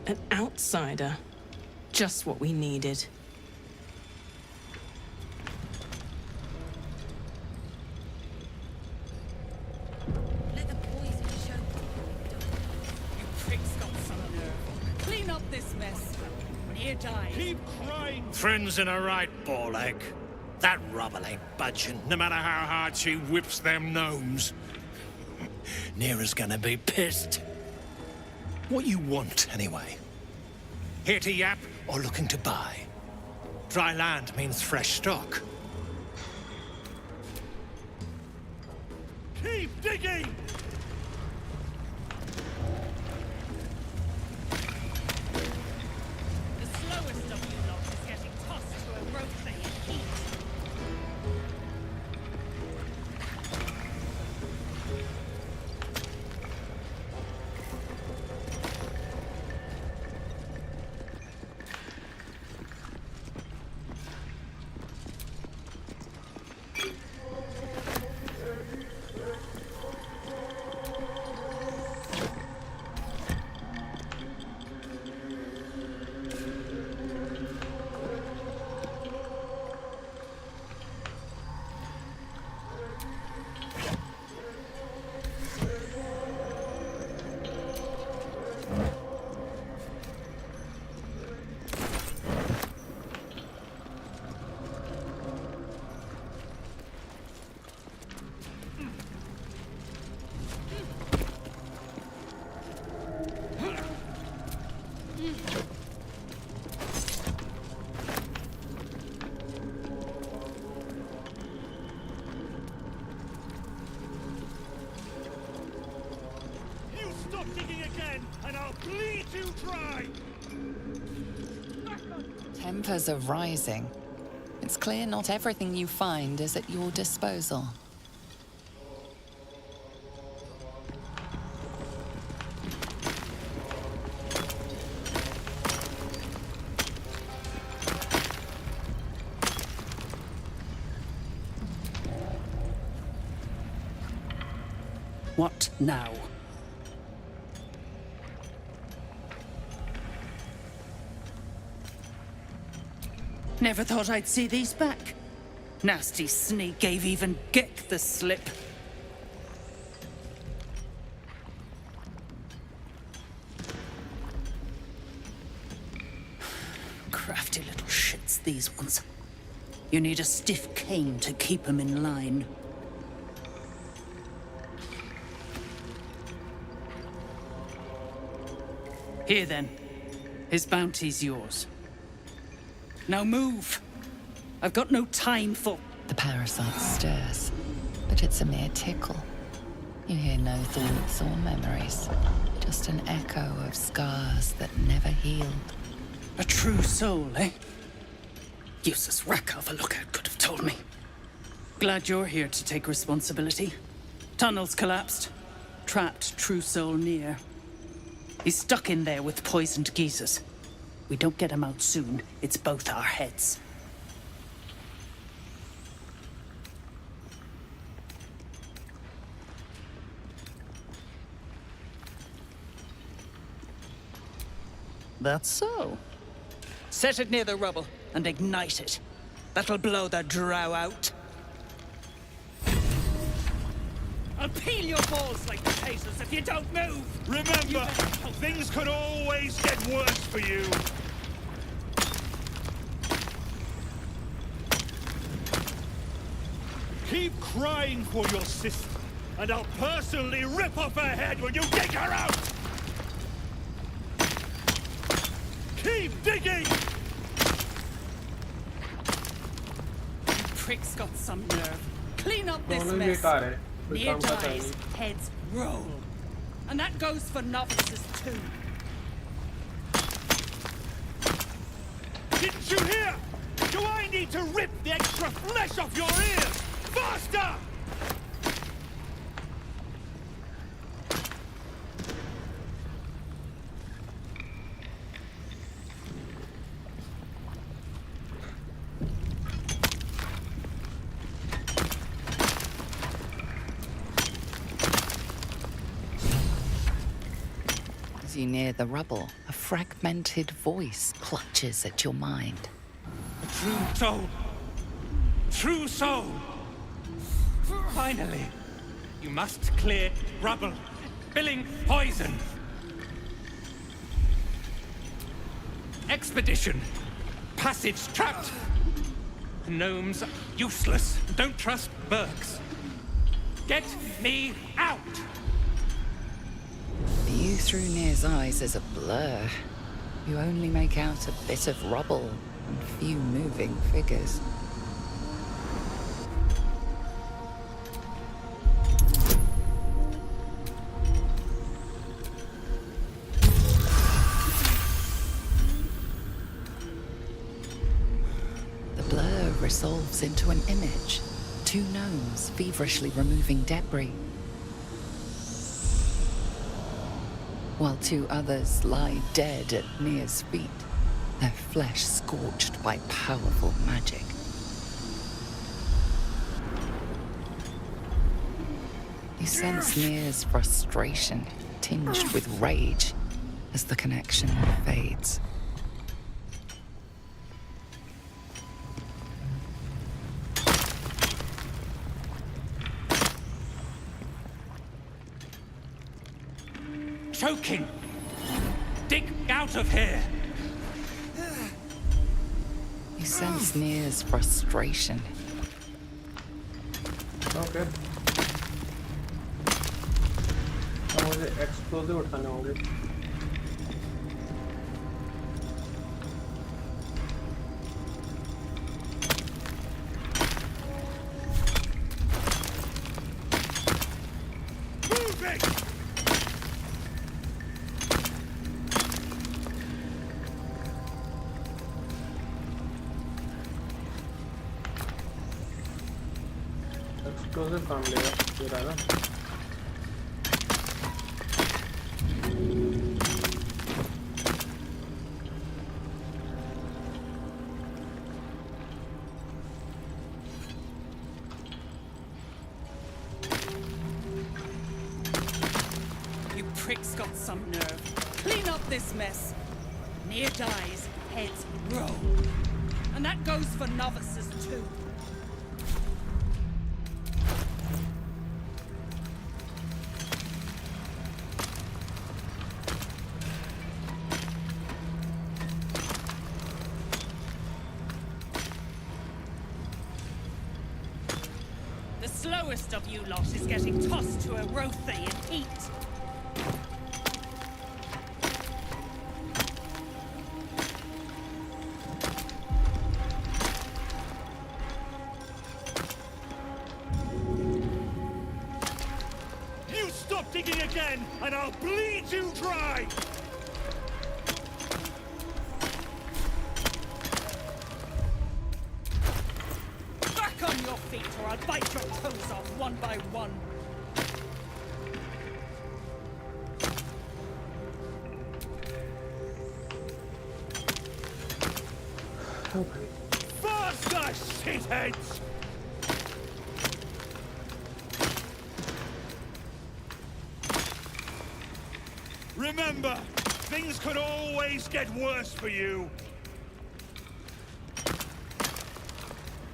An outsider. Just what we needed.
Let the poison show. You pricks got some nerve. Clean up this mess. Near dies.
Keep crying. Friends in a right ball egg. That rubble ain't budging, no matter how hard she whips them gnomes. Neera's gonna be pissed. What you want, anyway? Here to yap or looking to buy? Dry land means fresh stock. Keep digging!
The slowest of you lot is getting tossed to a roasting heat.
You stop digging again, and I'll bleed you dry!
Tempers are rising. It's clear not everything you find is at your disposal.
What now? Never thought I'd see these back. Nasty sneak gave even Gek the slip. Crafty little shits, these ones. You need a stiff cane to keep them in line. Here then. His bounty's yours. Now move! I've got no time for...
The parasite stirs, but it's a mere tickle. You hear no thoughts or memories, just an echo of scars that never healed.
A true soul, eh? Useless wreck of a lookout could have told me. Glad you're here to take responsibility. Tunnels collapsed. Trapped true soul near. He's stuck in there with poisoned geezers. We don't get him out soon, it's both our heads. That's so. Set it near the rubble and ignite it. That'll blow the drow out. I'll peel your balls like potatoes if you don't move!
Remember, things could always get worse for you. Keep crying for your sister, and I'll personally rip off her head when you dig her out! Keep digging!
You prick's got some nerve. Clean up this mess. Near dies, heads roll. And that goes for novices too.
Didn't you hear? Do I need to rip the extra flesh off your ears? Faster!
As you near the rubble, a fragmented voice clutches at your mind.
A true soul! True soul! Finally! You must clear rubble, spilling poison. Expedition. Passage trapped. Gnomes useless. Don't trust Burks. Get me out!
The view through Nir's eyes is a blur. You only make out a bit of rubble and few moving figures. The blur resolves into an image. Two gnomes feverishly removing debris, while two others lie dead at Nir's feet, their flesh scorched by powerful magic. You sense Nir's frustration, tinged with rage, as the connection fades.
Choking! Dig out of here!
You sense Nir's frustration.
Okay. अब मुझे explosive उठाने होंगे. Explosive काम लेगा ये रहा ना.
prick's got some nerve. Clean up this mess. Near dies, heads roll. And that goes for novices too. The slowest of you lot is getting tossed to a Rothe in heat.
You stop digging again, and I'll bleed you dry!
Back on your feet or I'll bite your toes off one by one.
Faster, shitheads! Remember, things could always get worse for you.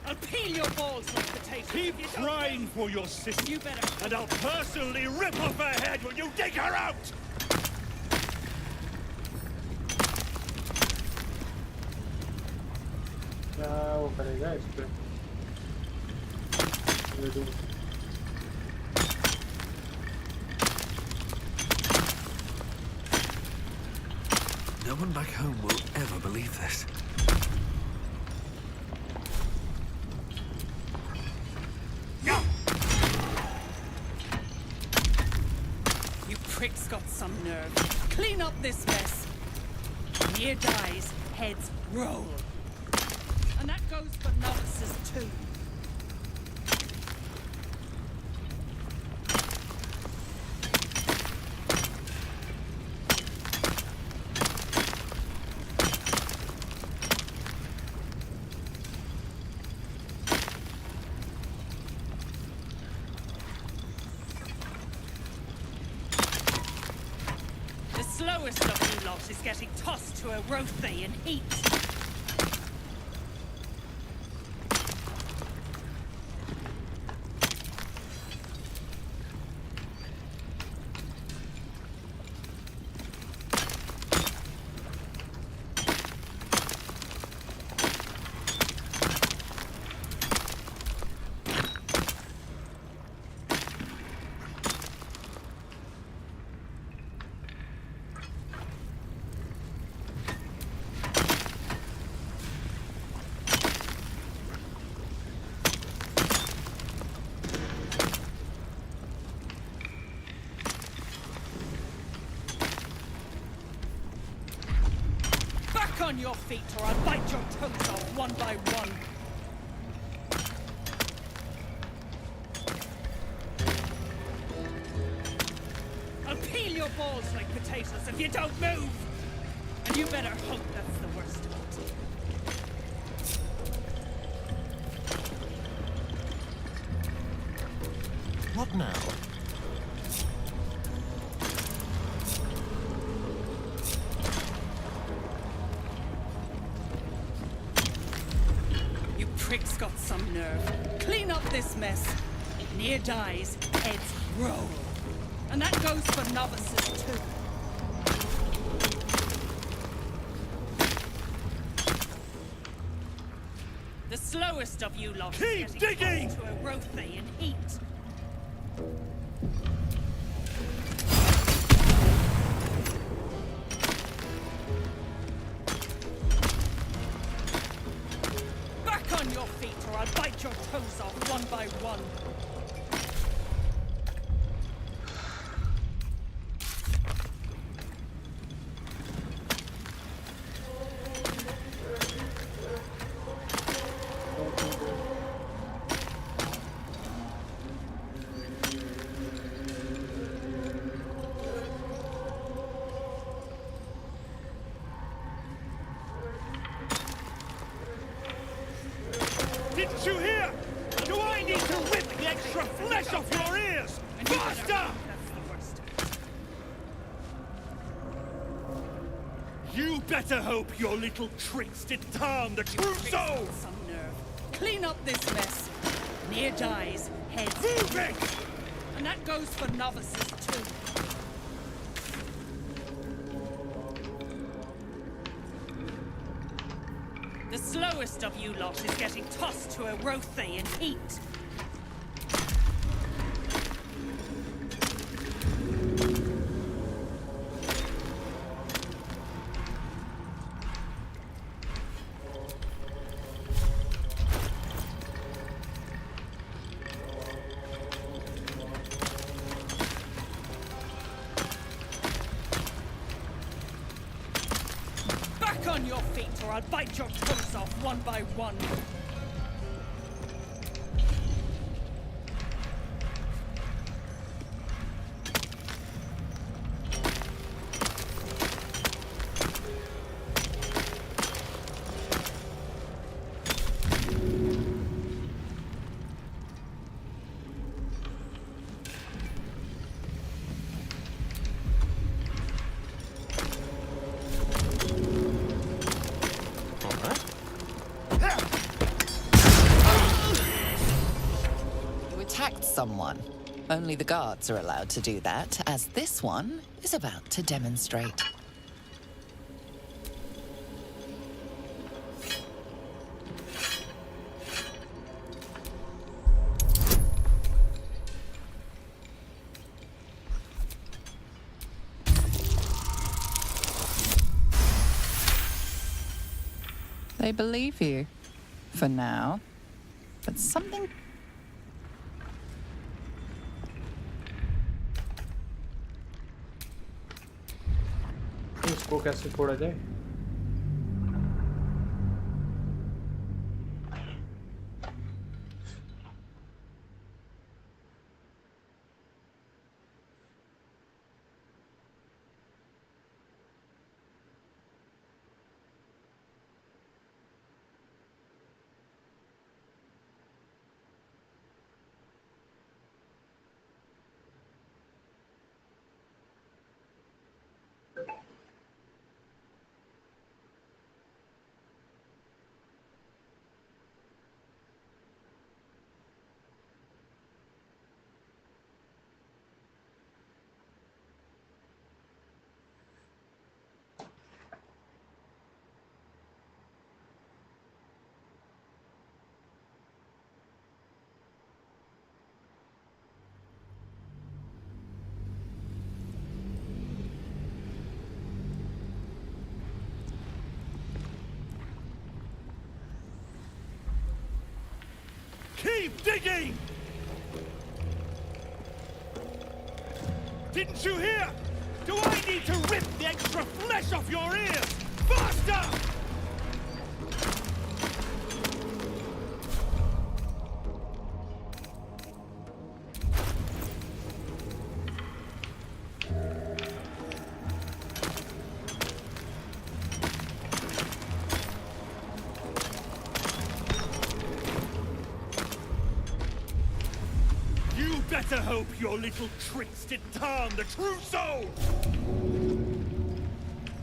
I'll peel your balls like potatoes.
Keep crying for your sister.
You better.
And I'll personally rip off her head when you dig her out!
क्या वो करेगा इस पे?
No one back home will ever believe this.
You prick's got some nerve. Clean up this mess. Near dies, heads roll. And that goes for novices too. The slowest of you lot is getting tossed to a Rothe in heat. Back on your feet or I'll bite your toes off one by one. I'll peel your balls like potatoes if you don't move. And you better hope that's the worst of it.
What now?
You prick's got some nerve. Clean up this mess. Near dies, heads roll. And that goes for novices too. The slowest of you lot
Keep
is
digging!
getting to a Rothe in heat. Back on your feet or I'll bite your toes off one by one.
You better hope your little tricks did harm the true soul!
Some nerve. Clean up this mess. Near dies, heads.
Move it!
And that goes for novices too. The slowest of you lot is getting tossed to a Rothe in heat. On your feet, or I'll bite your toes off one by one.
Someone. Only the guards are allowed to do that, as this one is about to demonstrate. They believe you, for now, but something...
इसको कैसे फोड़ा जाए?
Keep digging! Didn't you hear? Do I need to rip the extra flesh off your ears? Faster! Better hope your little tricks didn't harm the true soul!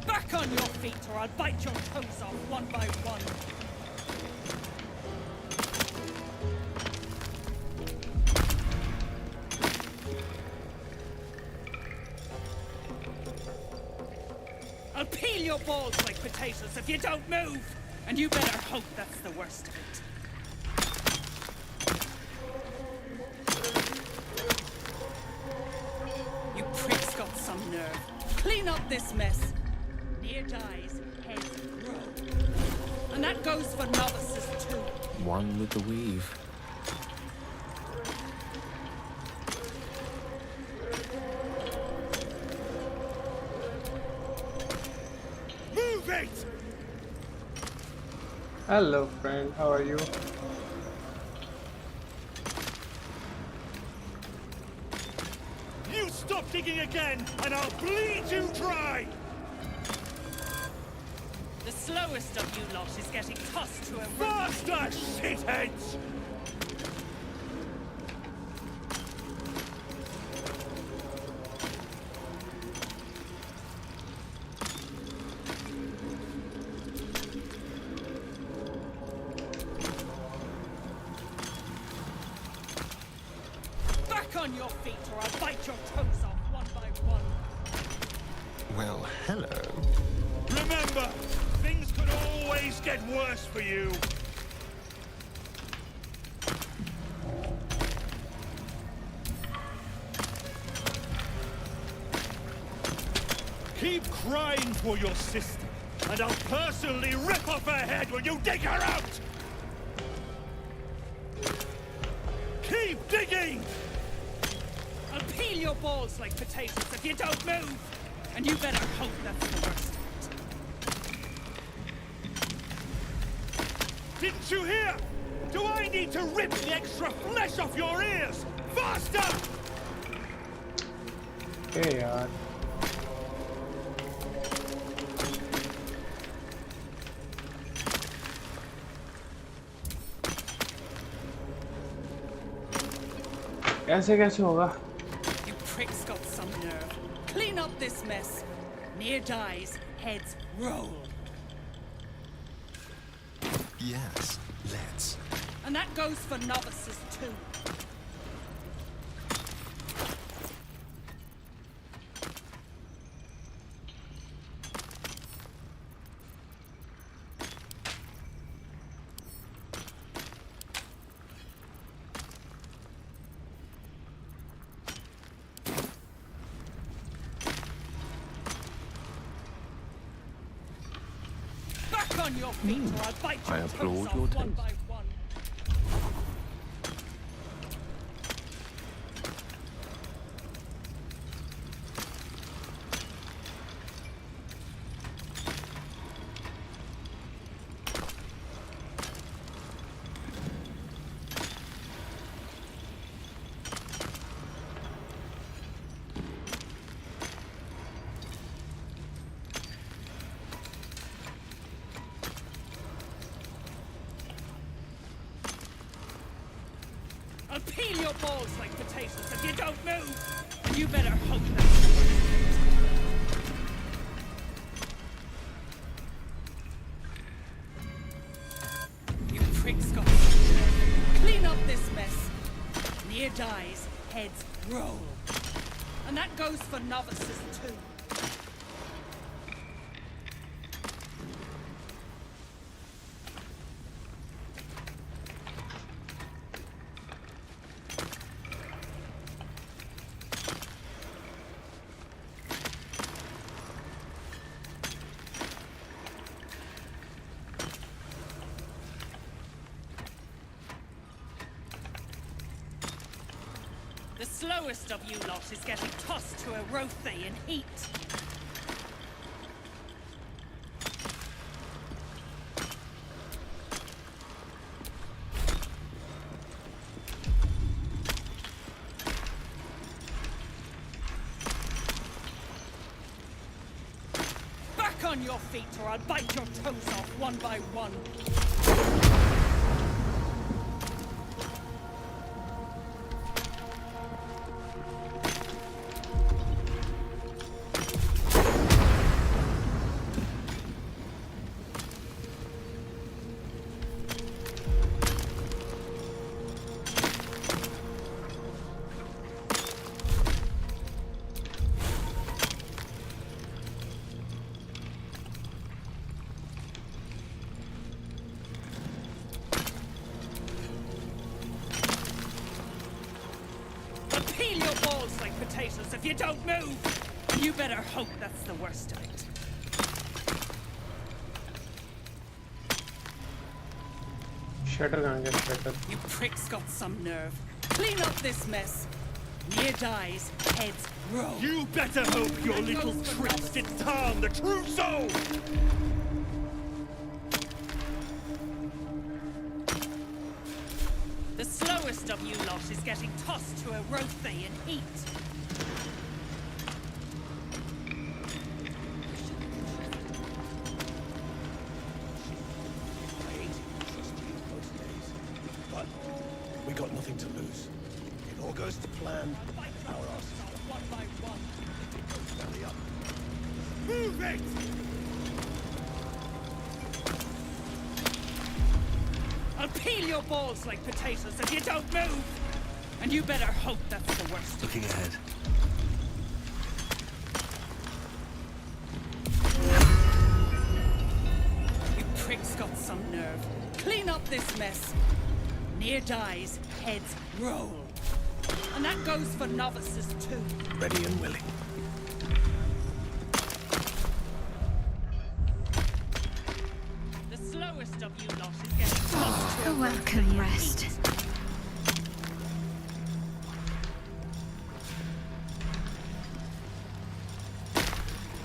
Back on your feet, or I'll bite your toes off one by one. I'll peel your balls like potatoes if you don't move! And you better hope that's the worst of it. Some nerve. Clean up this mess. Near dies, heads grow. And that goes for novices too.
One with the weave.
Move it!
Hello, friend. How are you?
Stop digging again, and I'll bleed you dry!
The slowest of you lot is getting tossed to a...
Faster, shitheads!
your feet or I'll bite your toes off one by one.
Well, hello.
Remember, things could always get worse for you. Keep crying for your sister, and I'll personally rip off her head when you dig her out! Keep digging!
I'll peel your balls like potatoes if you don't move! And you better hope that's the worst.
Didn't you hear? Do I need to rip the extra flesh off your ears? Faster!
Hey, yaar. ऐसे कैसे होगा?
You pricks got some nerve. Clean up this mess. Near dies, heads roll.
Yes, let's.
And that goes for novices too. On your feet or I'll bite your
I
toes
applaud
off
your
one
taste.
by one. I'll peel your balls like potatoes if you don't move! And you better hope that's the worst. You pricks got some nerve. Clean up this mess. Near dies, heads roll. And that goes for novices too. The slowest of you lot is getting tossed to a Rothe in heat. Back on your feet or I'll bite your toes off one by one. Peel your balls like potatoes if you don't move! And you better hope that's the worst of it.
Shutter gun gets better.
You pricks got some nerve. Clean up this mess. Near dies, heads roll.
You better hope your little tricks didn't harm the true soul!
The slowest of you lot is getting tossed to a Rothe in heat.
But we got nothing to lose. If all goes to plan, our asses
one by one.
belly up.
Move it!
I'll peel your balls like potatoes if you don't move! And you better hope that's the worst.
Looking ahead.
You pricks got some nerve. Clean up this mess. Near dies, heads roll. And that goes for novices too.
Ready and willing.
The slowest of you lot is getting close to
A welcome rest.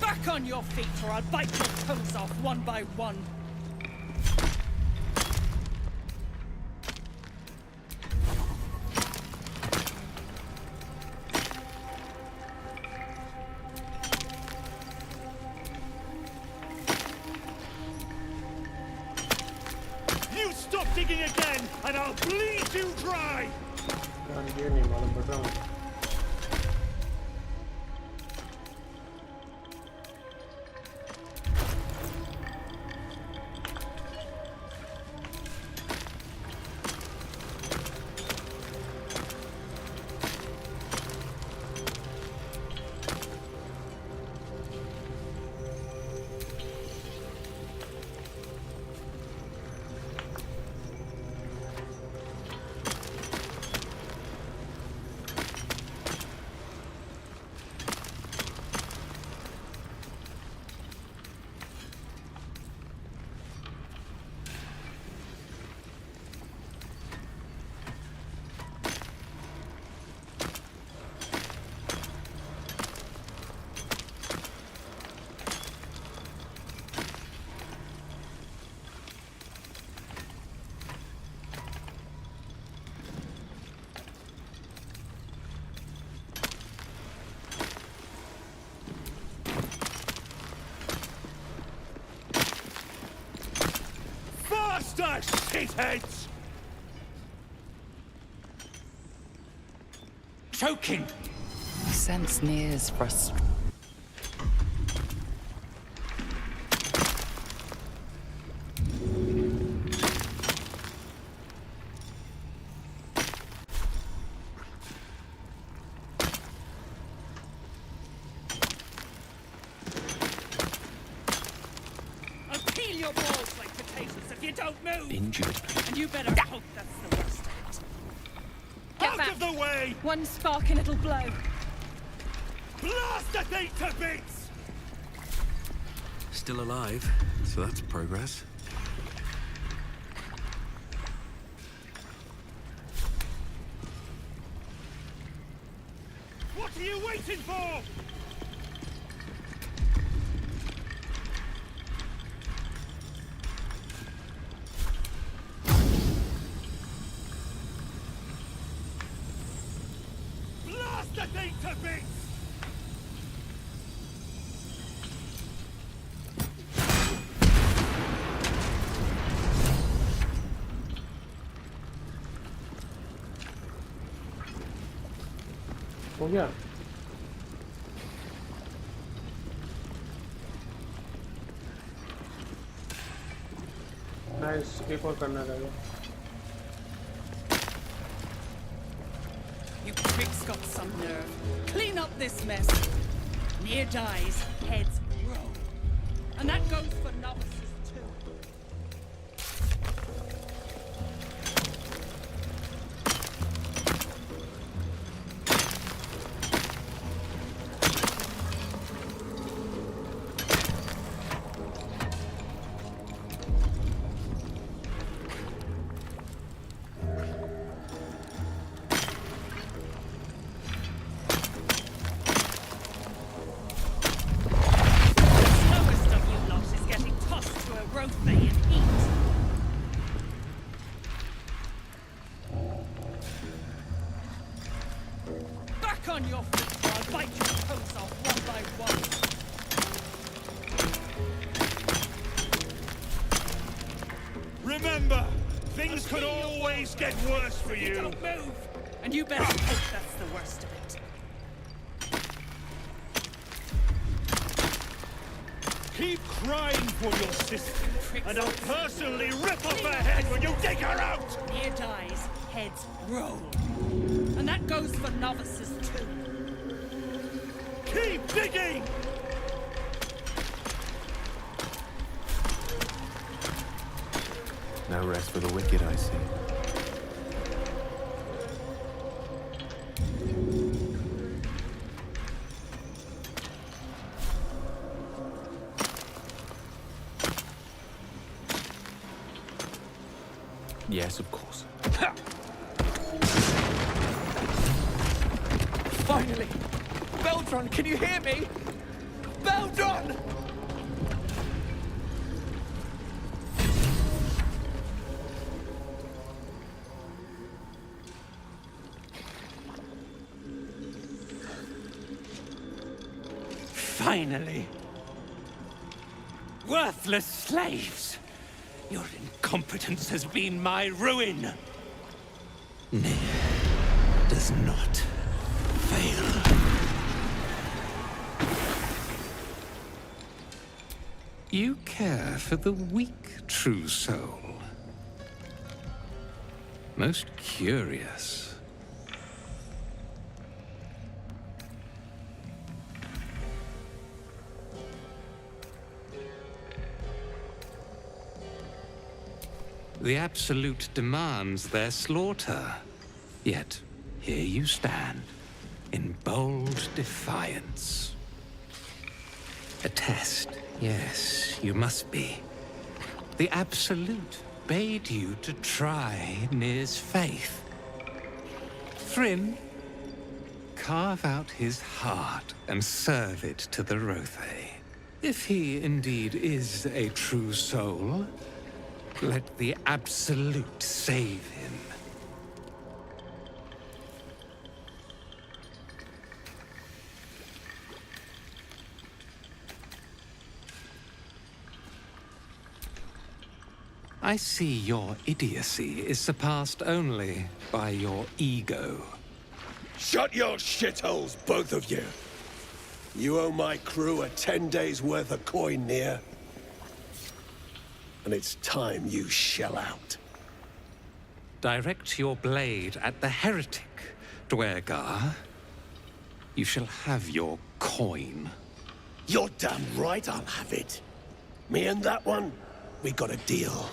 Back on your feet or I'll bite your toes off one by one.
You stop digging again, and I'll bleed you dry!
ये नहीं मालूम बता मुझे.
Faster, shitheads!
Choking!
You sense Nier's frustration.
I'll peel your balls like potatoes if you don't move.
Injured.
And you better hope that's the worst of it. Get
Out
back.
of the way!
One spark and it'll blow.
Blast the thing to bits!
Still alive, so that's progress.
What are you waiting for? Blast the thing to bits!
हो गया. Nice. एक और करना रहेगा.
You pricks got some nerve. Clean up this mess. Near dies, heads roll. And that goes for novices too. Slowest of you lot is getting tossed to a rofe in heat. Back on your feet or I'll bite your toes off one by one.
Remember, things could always get worse for
You
you.
don't move. And you better hope that's the worst of it.
Keep crying for your sister, and I'll personally rip off her head when you dig her out!
Near dies, heads roll. And that goes for novices too.
Keep digging!
No rest for the wicked, I see. Yes, of course.
Finally! Baldur, can you hear me? Baldur!
Finally! Worthless slaves! Your incompetence has been my ruin! Nier does not fail. You care for the weak, true soul. Most curious. The Absolute demands their slaughter. Yet, here you stand, in bold defiance. A test, yes, you must be. The Absolute bade you to try Nir's faith. Thrym, carve out his heart and serve it to the Rothe. If he indeed is a true soul, let the Absolute save him. I see your idiocy is surpassed only by your ego.
Shut your shitholes, both of you. You owe my crew a 10 days' worth of coin, Nier. And it's time you shell out.
Direct your blade at the heretic, Dwergar. You shall have your coin.
You're damn right I'll have it. Me and that one, we got a deal.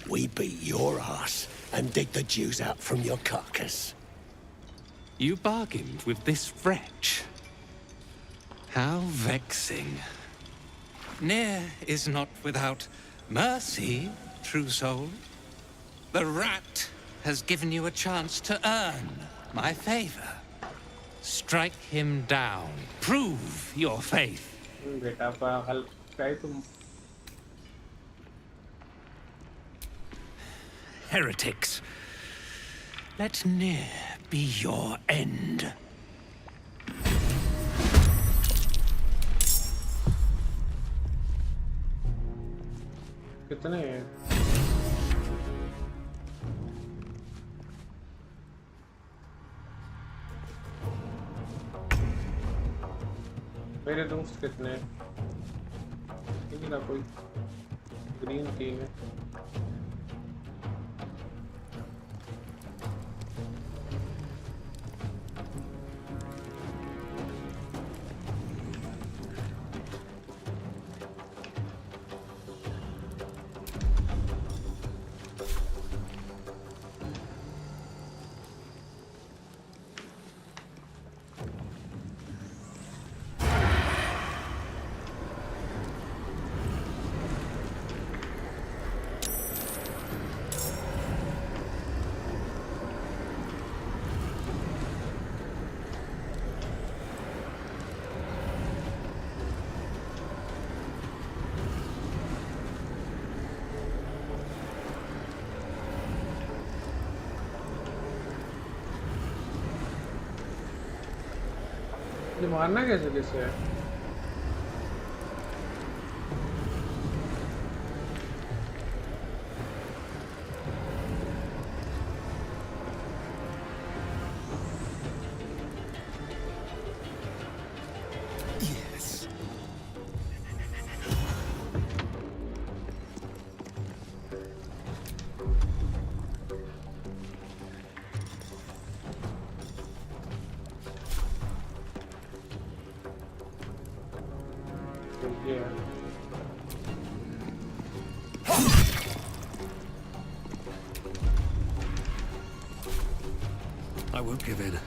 We beat your ass and dig the Jews out from your carcass.
You bargained with this wretch. How vexing. Nier is not without mercy, true soul. The rat has given you a chance to earn my favor. Strike him down. Prove your faith.
बेटा help चाहिए तुम
Heretics, let Nier be your end.
कितने हैं मेरे दोस्त कितने हैं किसी का कोई ग्रीन किंग है ये मारना कैसे किसे है Yeah.
I won't give in.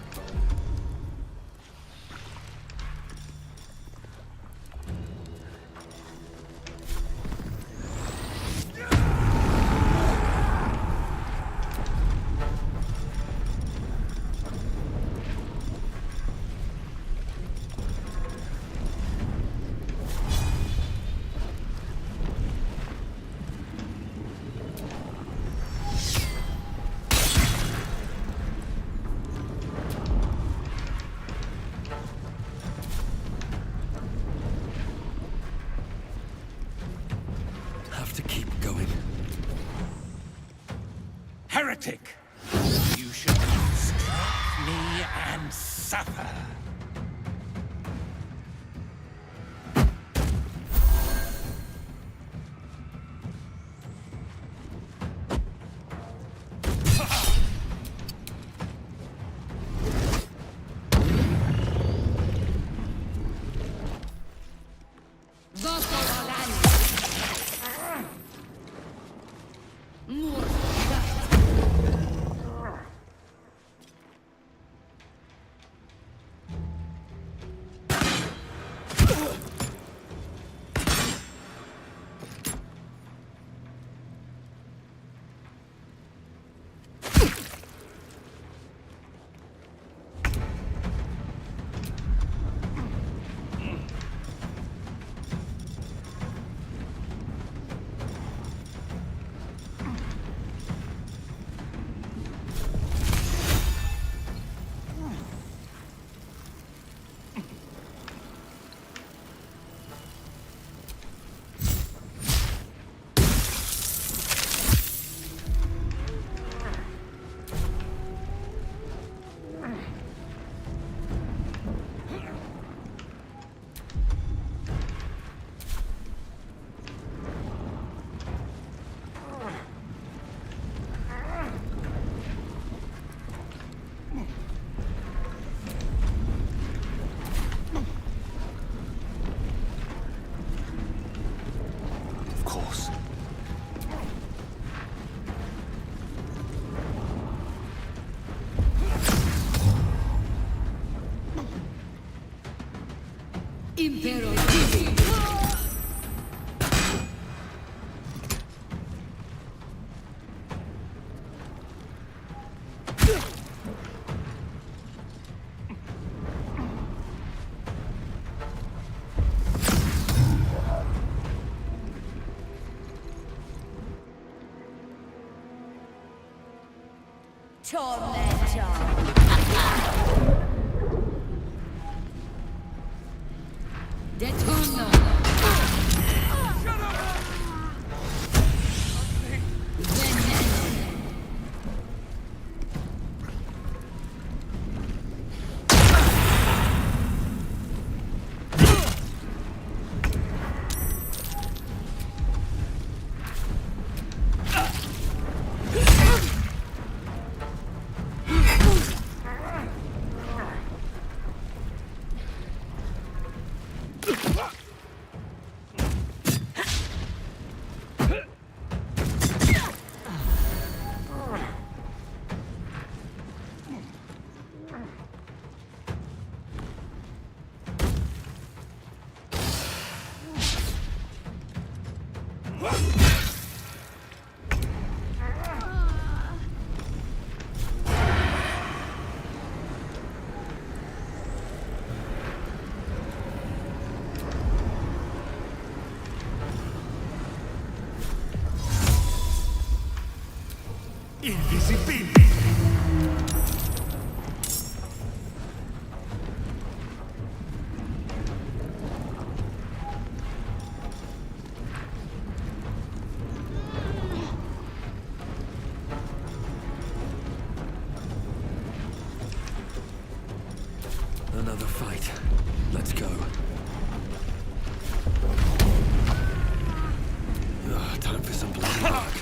Have to keep going.
Heretic! You should strike me and suffer.
Impero.
Invisibility!
Another fight. Let's go. Ugh, time for some blood work.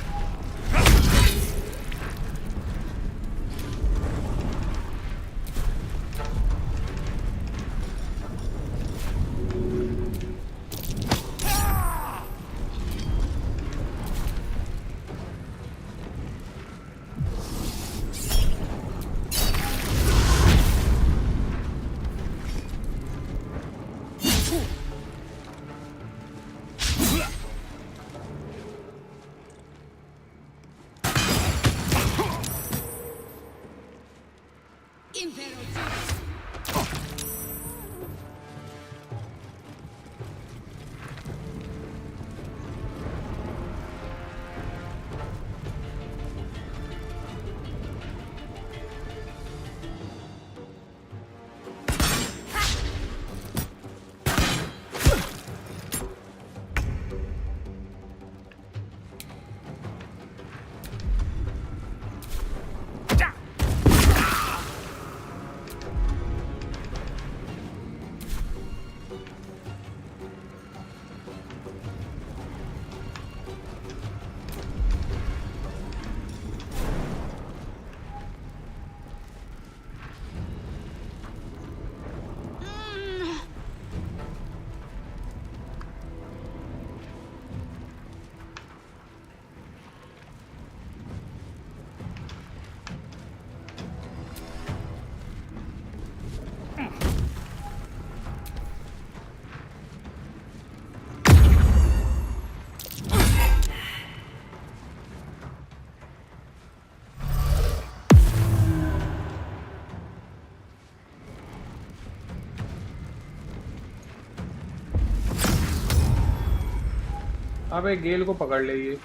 अबे गेल को पकड़ ले ये।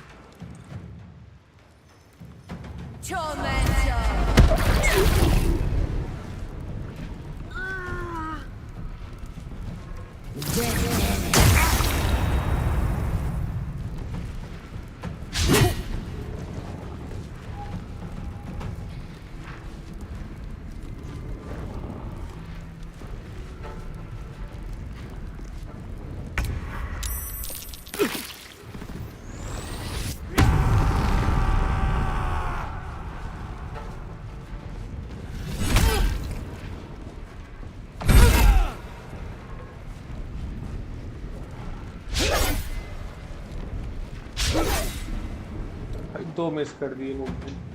दो मिस कर दिए movement.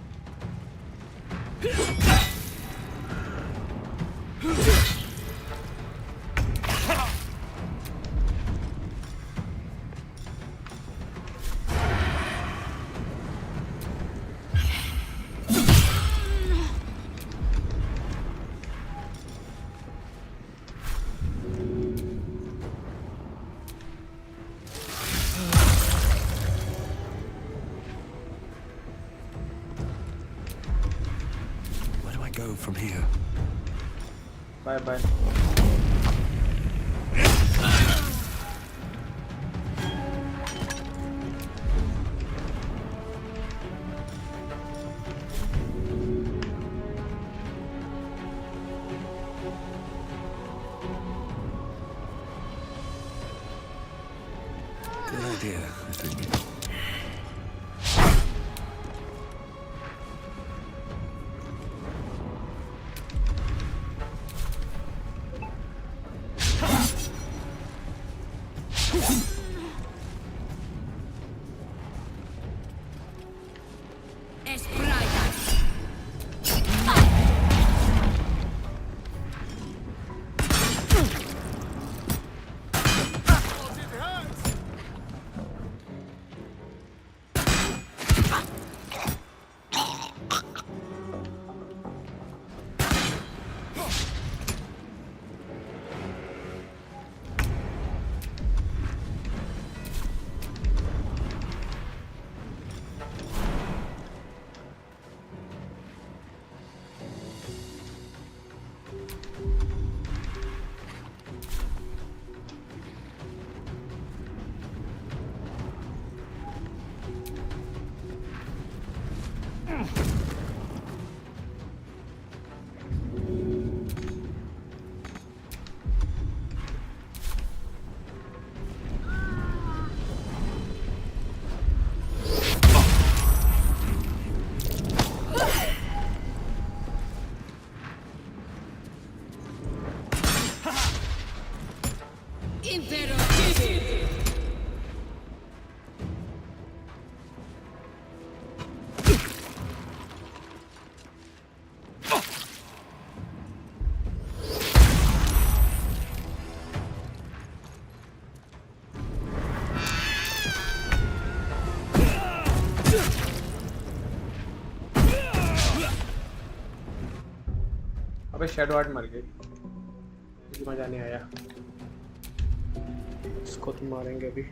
From here.
Bye bye.
Good idea, I think. अबे shadow art मर गई, मुझे मजा नहीं आया। इसको तो मारेंगे अभी।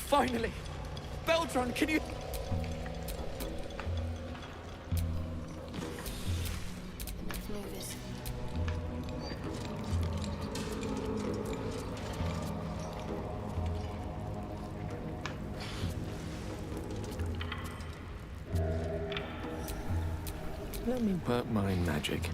Finally! Baldur, can you...
Let me work my magic.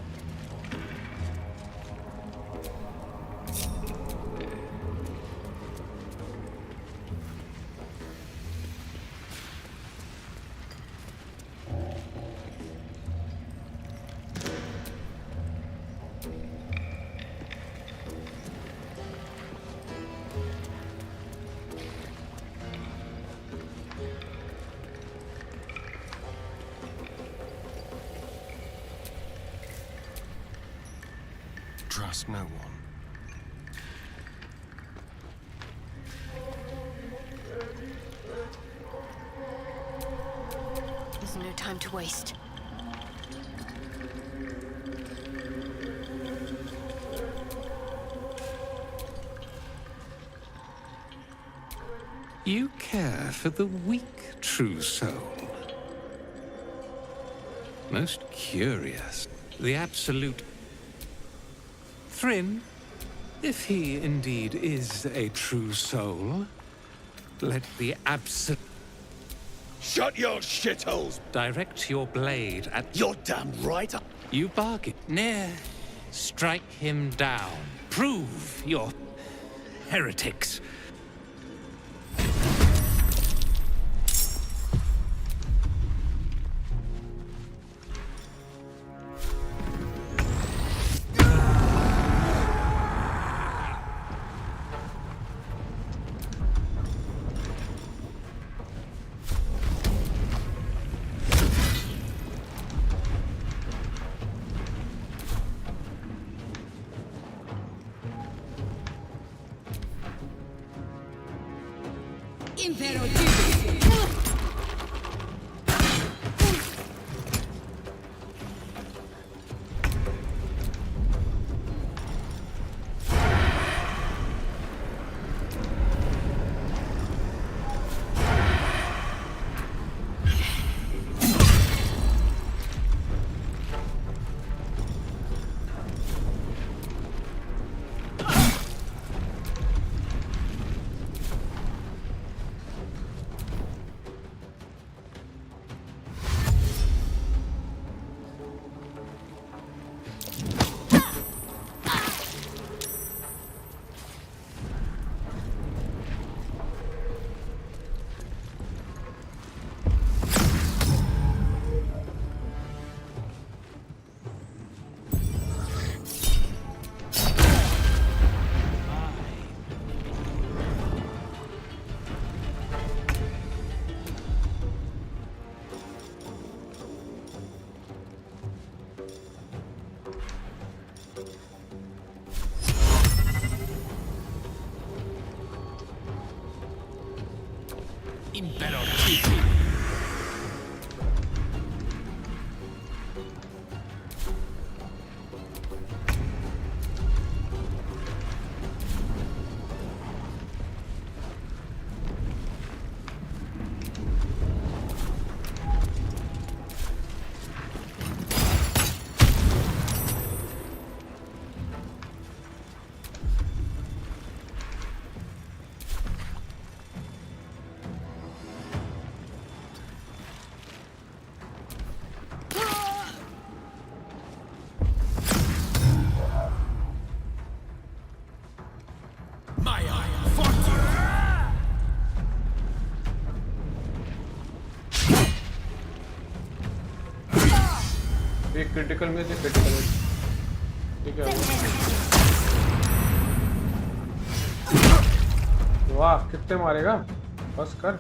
Trust no one.
There's no time to waste.
You care for the weak, true soul. Most curious. The absolute Thryn, if he indeed is a true soul, let the absolute...
Shut your shitholes!
Direct your blade at...
You're damn right.
You bargain. Nay, strike him down. Prove your heretics.
एक critical में से critical में ठीक है वाह कितने मारेगा बस कर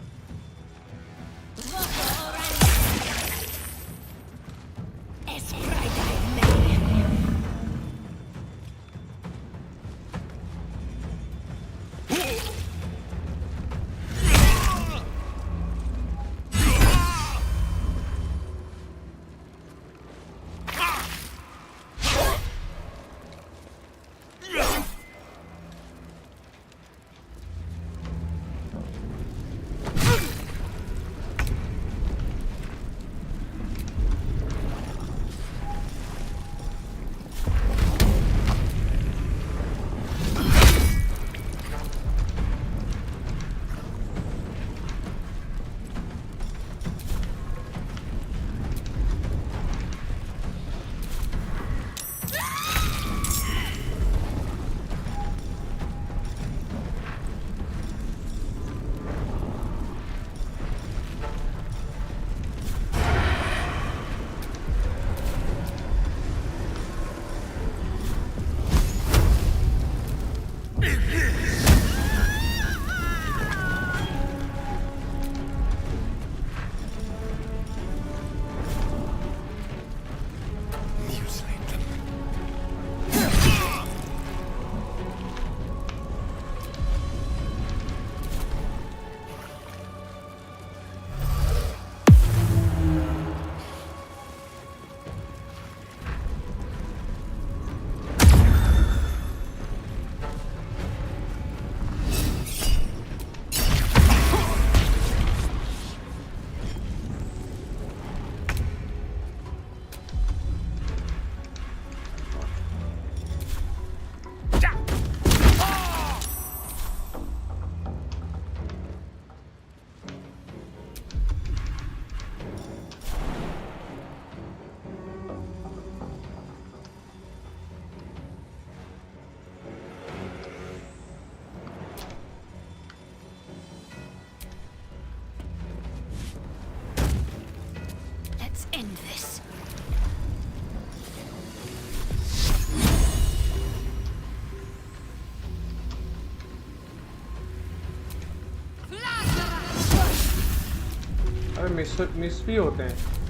end this.
अरे मिस भी होते हैं।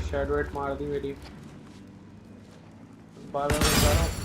शैडो हिट मार दी मेरी। बार-बार बता रहा हूँ।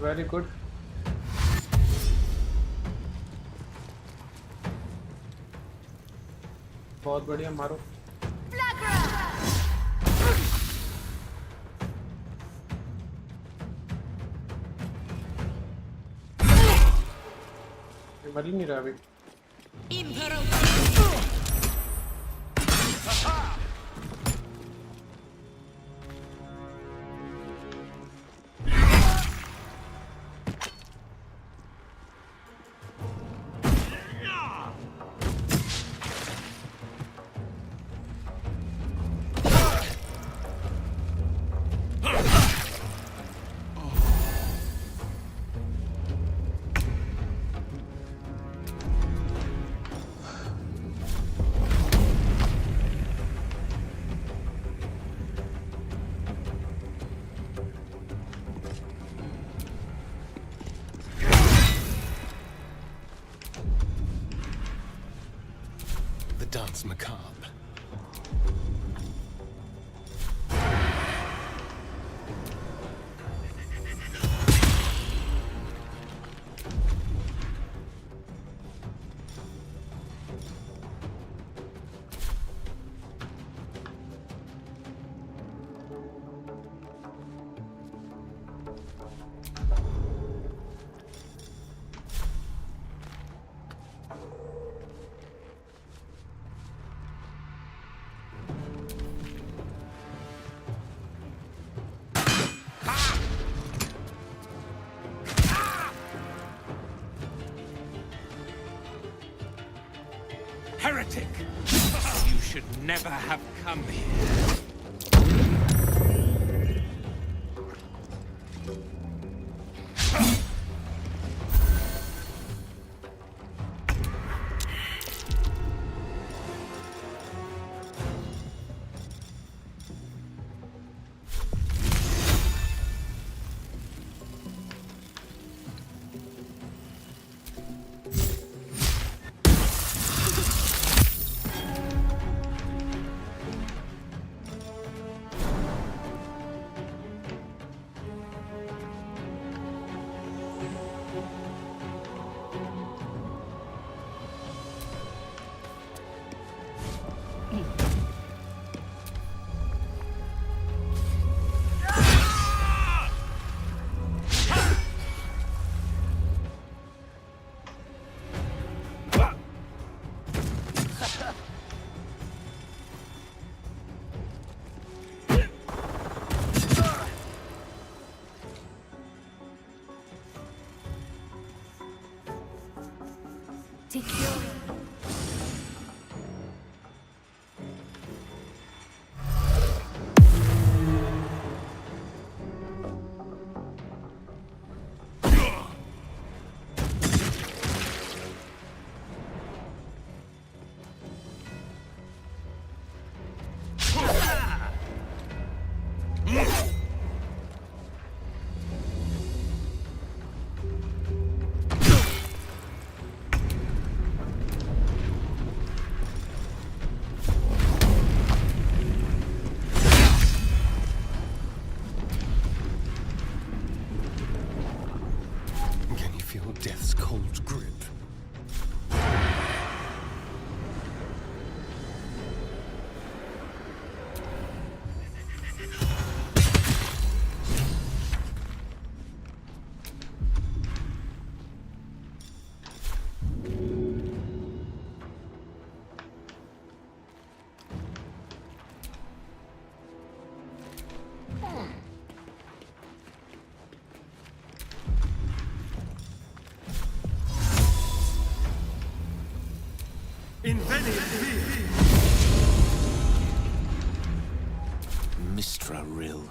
Very good. बहुत बढ़िया मारो। मर ही नहीं रहा अभी।
dance macabre.
Heretic! You should never have come here.
Death's cold grip.
Mistra Rill.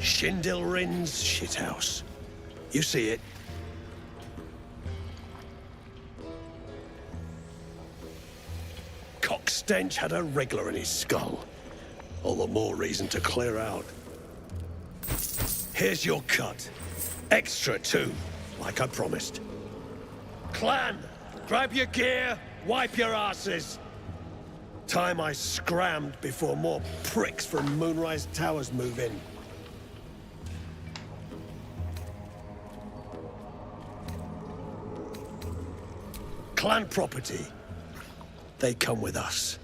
Shindilrin's shithouse. You see it? Cockstench had a wriggler in his skull. All the more reason to clear out. Here's your cut. Extra too, like I promised. Clan, grab your gear, wipe your asses. Time I scrammed before more pricks from Moonrise Towers move in. clan property. They come with us.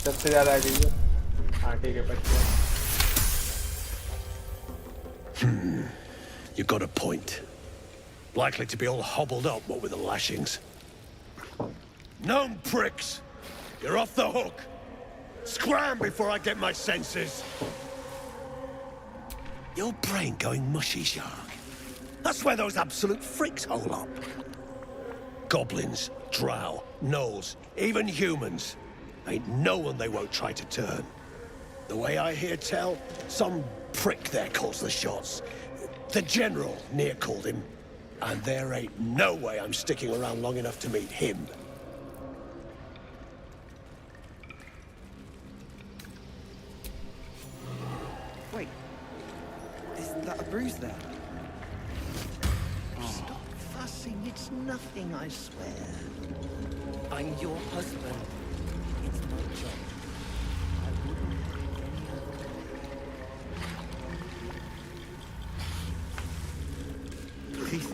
सबसे ज़्यादा आगे हाँ ठीक है 25
You got a point. Likely to be all hobbled up, what with the lashings. Gnome pricks! You're off the hook! Scram before I get my senses! Your brain going mushy, Shark. That's where those absolute freaks hole up. Goblins, drow, gnolls, even humans. Ain't no one they won't try to turn. The way I hear tell, some prick there calls the shots. The General near called him. And there ain't no way I'm sticking around long enough to meet him.
Wait, isn't that a bruise there? Stop fussing, it's nothing, I swear. I'm your husband. It's my job. I wouldn't have it any other way. Please.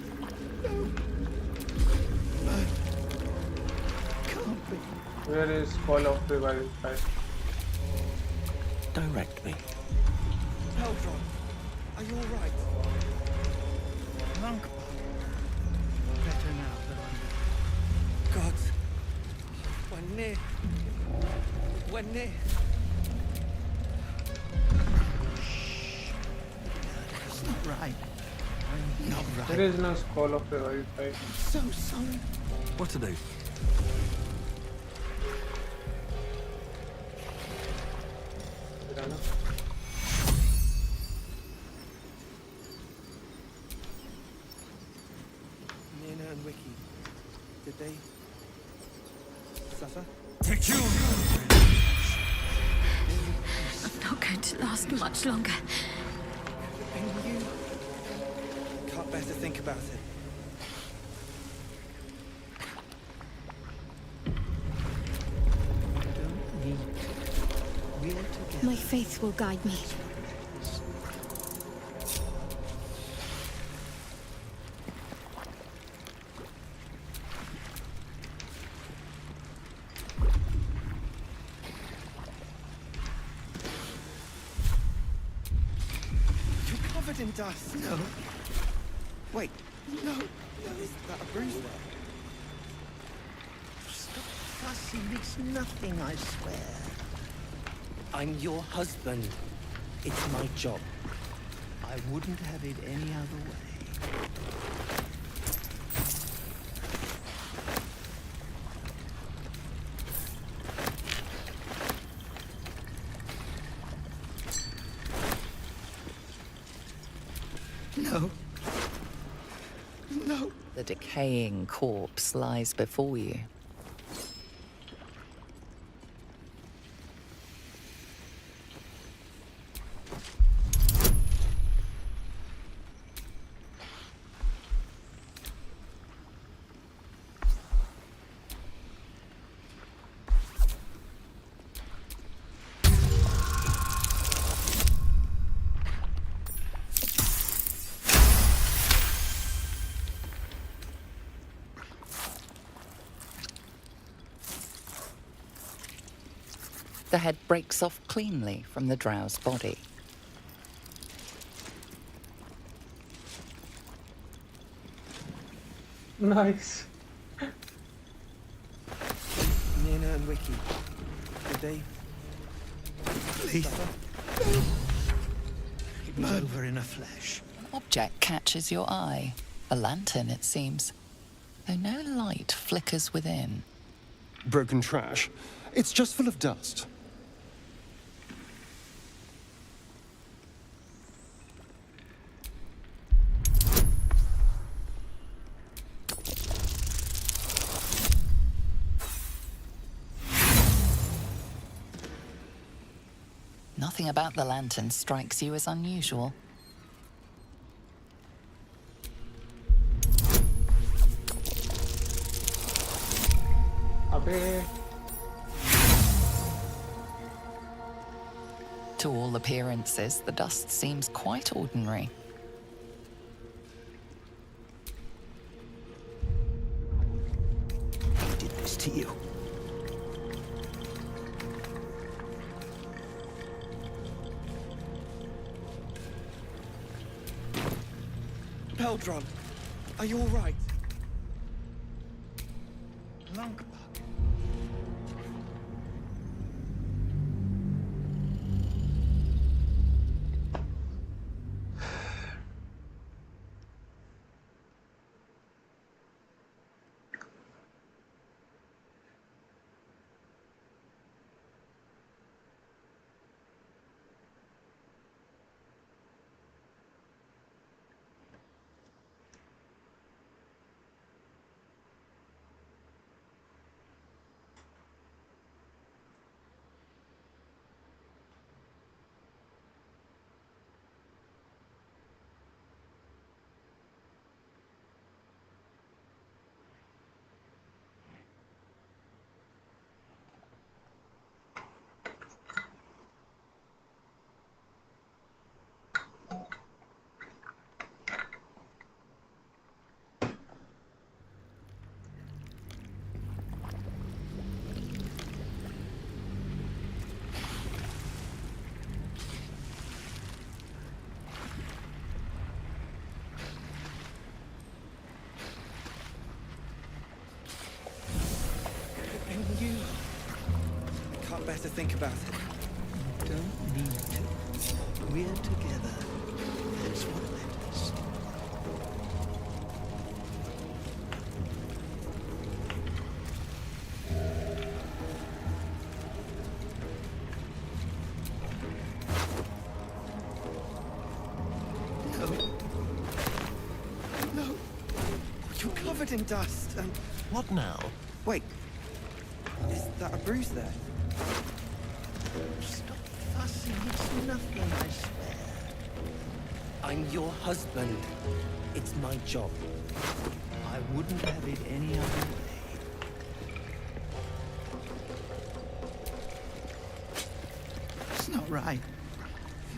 No. Can't be.
Where is Call of Revival 5?
Direct me. Baldur, are you alright? Monk. Better now that I'm there. God. We're near. We're near. Shh. That's not right. I'm not right.
There is no Call of Revival 5.
So sorry.
What to do?
Nina and Wiki, did they suffer?
I'm not going to last much longer.
And you can't bear to think about it. Don't need to. We're together.
My faith will guide me.
In dust. No. Wait. No. No, is that a bruise there? Stop fussing. It's nothing, I swear. I'm your husband. It's my job. I wouldn't have it any other way. No. No.
The decaying corpse lies before you. The head breaks off cleanly from the drow's body.
Nice.
Nina and Wiki, did they? Please. It was over in a flash.
An object catches your eye. A lantern, it seems, though no light flickers within.
Broken trash. It's just full of dust.
Nothing about the lantern strikes you as unusual.
Abe.
To all appearances, the dust seems quite ordinary.
He did this to you.
Peldron, are you all right? Lunk. You can't bear to think about it.
You don't need to. We're together. That's what matters.
No. No. You're covered in dust and...
What now?
Wait. Is that a bruise there?
Stop fussing. It's nothing, I swear.
I'm your husband. It's my job.
I wouldn't have it any other way. It's not right.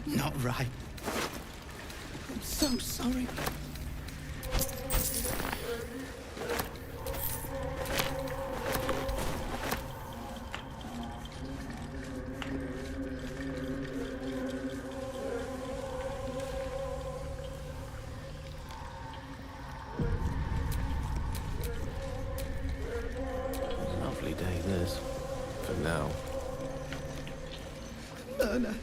Not right. I'm so sorry.
Lovely day, this. For now.
Myrna.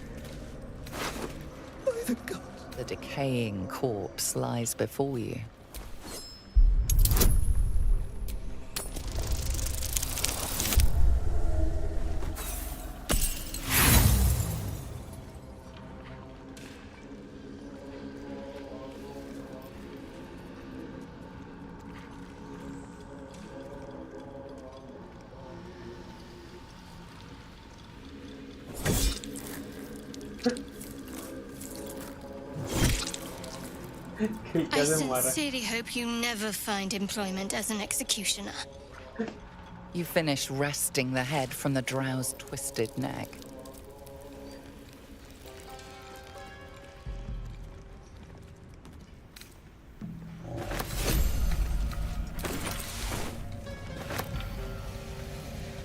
By the gods.
The decaying corpse lies before you.
I sincerely hope you never find employment as an executioner.
You finish wresting the head from the drow's twisted neck.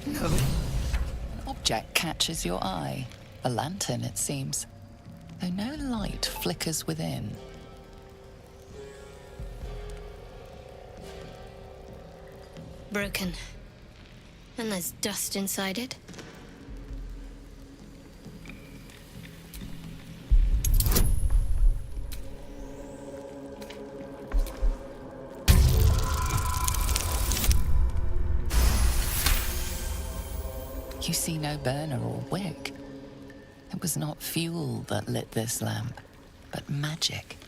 No.
An object catches your eye. A lantern, it seems, though no light flickers within.
Broken. And there's dust inside it.
You see no burner or wick. It was not fuel that lit this lamp, but magic.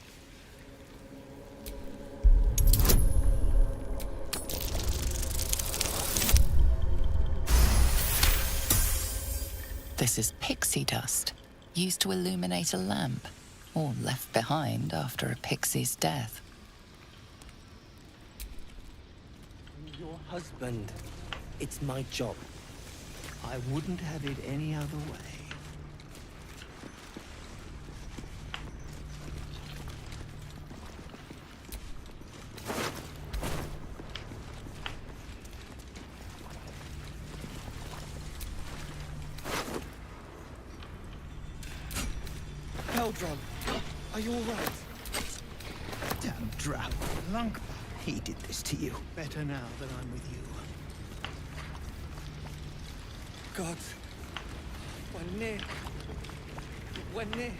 This is pixie dust, used to illuminate a lamp, or left behind after a pixie's death.
I'm your husband. It's my job.
I wouldn't have it any other way. Baldron, are you all right?
Damn drab. Lunk. He did this to you. Better now that I'm with you.
God. Wanne. Wanne. Get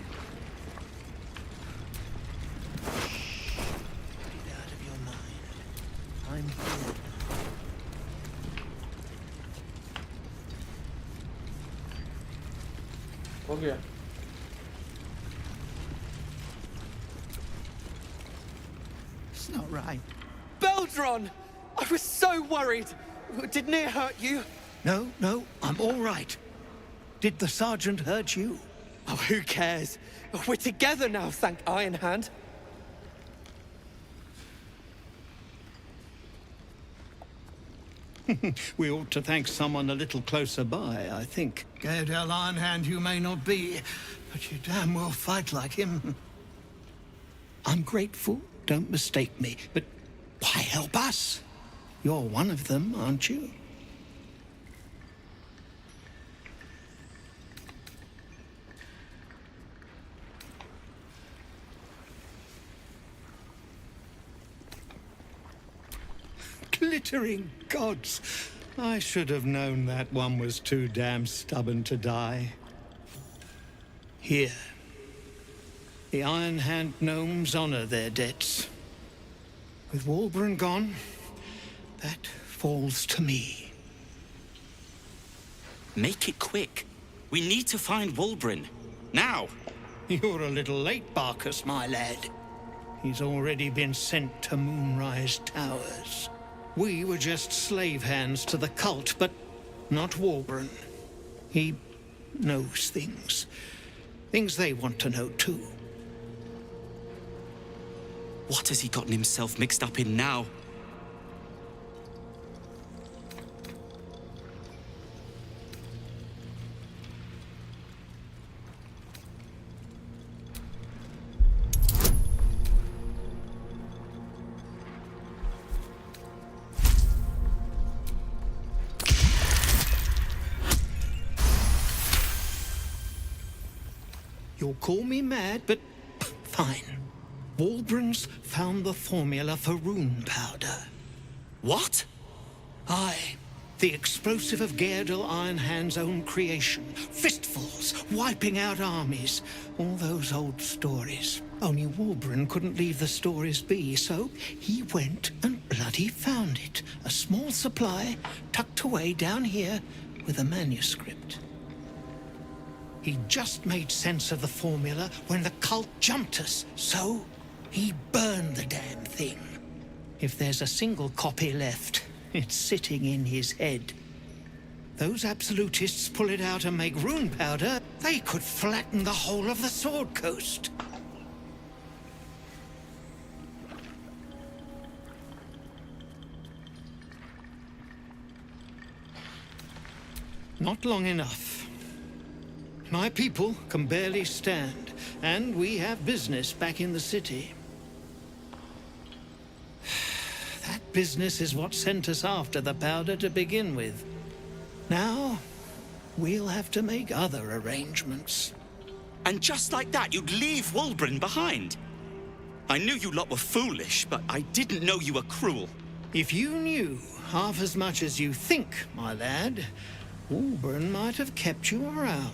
out of your mind. I'm here.
हो गया
It's not right. Baldron! I was so worried. Did Near hurt you? No, I'm all right. Did the sergeant hurt you? Oh, who cares? We're together now, thank Iron Hand.
We ought to thank someone a little closer by, I think. Gaedel Iron Hand you may not be, but you damn well fight like him. I'm grateful, don't mistake me, but why help us? You're one of them, aren't you? Glittering gods! I should have known that one was too damn stubborn to die. Here. The Iron Hand gnomes honor their debts. With Walburn gone, that falls to me.
Make it quick. We need to find Walburn. Now!
You're a little late, Barkus, my lad. He's already been sent to Moonrise Towers. We were just slave hands to the cult, but not Walburn. He knows things. Things they want to know, too.
What has he gotten himself mixed up in now?
You'll call me mad, but fine. Walbrun's found the formula for rune powder.
What?
Aye. The explosive of Gaedel Iron Hand's own creation. Fistfuls, wiping out armies. All those old stories. Only Walburn couldn't leave the stories be, so he went and bloody found it. A small supply, tucked away down here with a manuscript. He just made sense of the formula when the cult jumped us, so he burned the damn thing. If there's a single copy left, it's sitting in his head. Those absolutists pull it out and make rune powder, they could flatten the whole of the Sword Coast. Not long enough. My people can barely stand, and we have business back in the city. That business is what sent us after the powder to begin with. Now, we'll have to make other arrangements.
And just like that, you'd leave Walburn behind? I knew you lot were foolish, but I didn't know you were cruel.
If you knew half as much as you think, my lad, Walburn might have kept you around.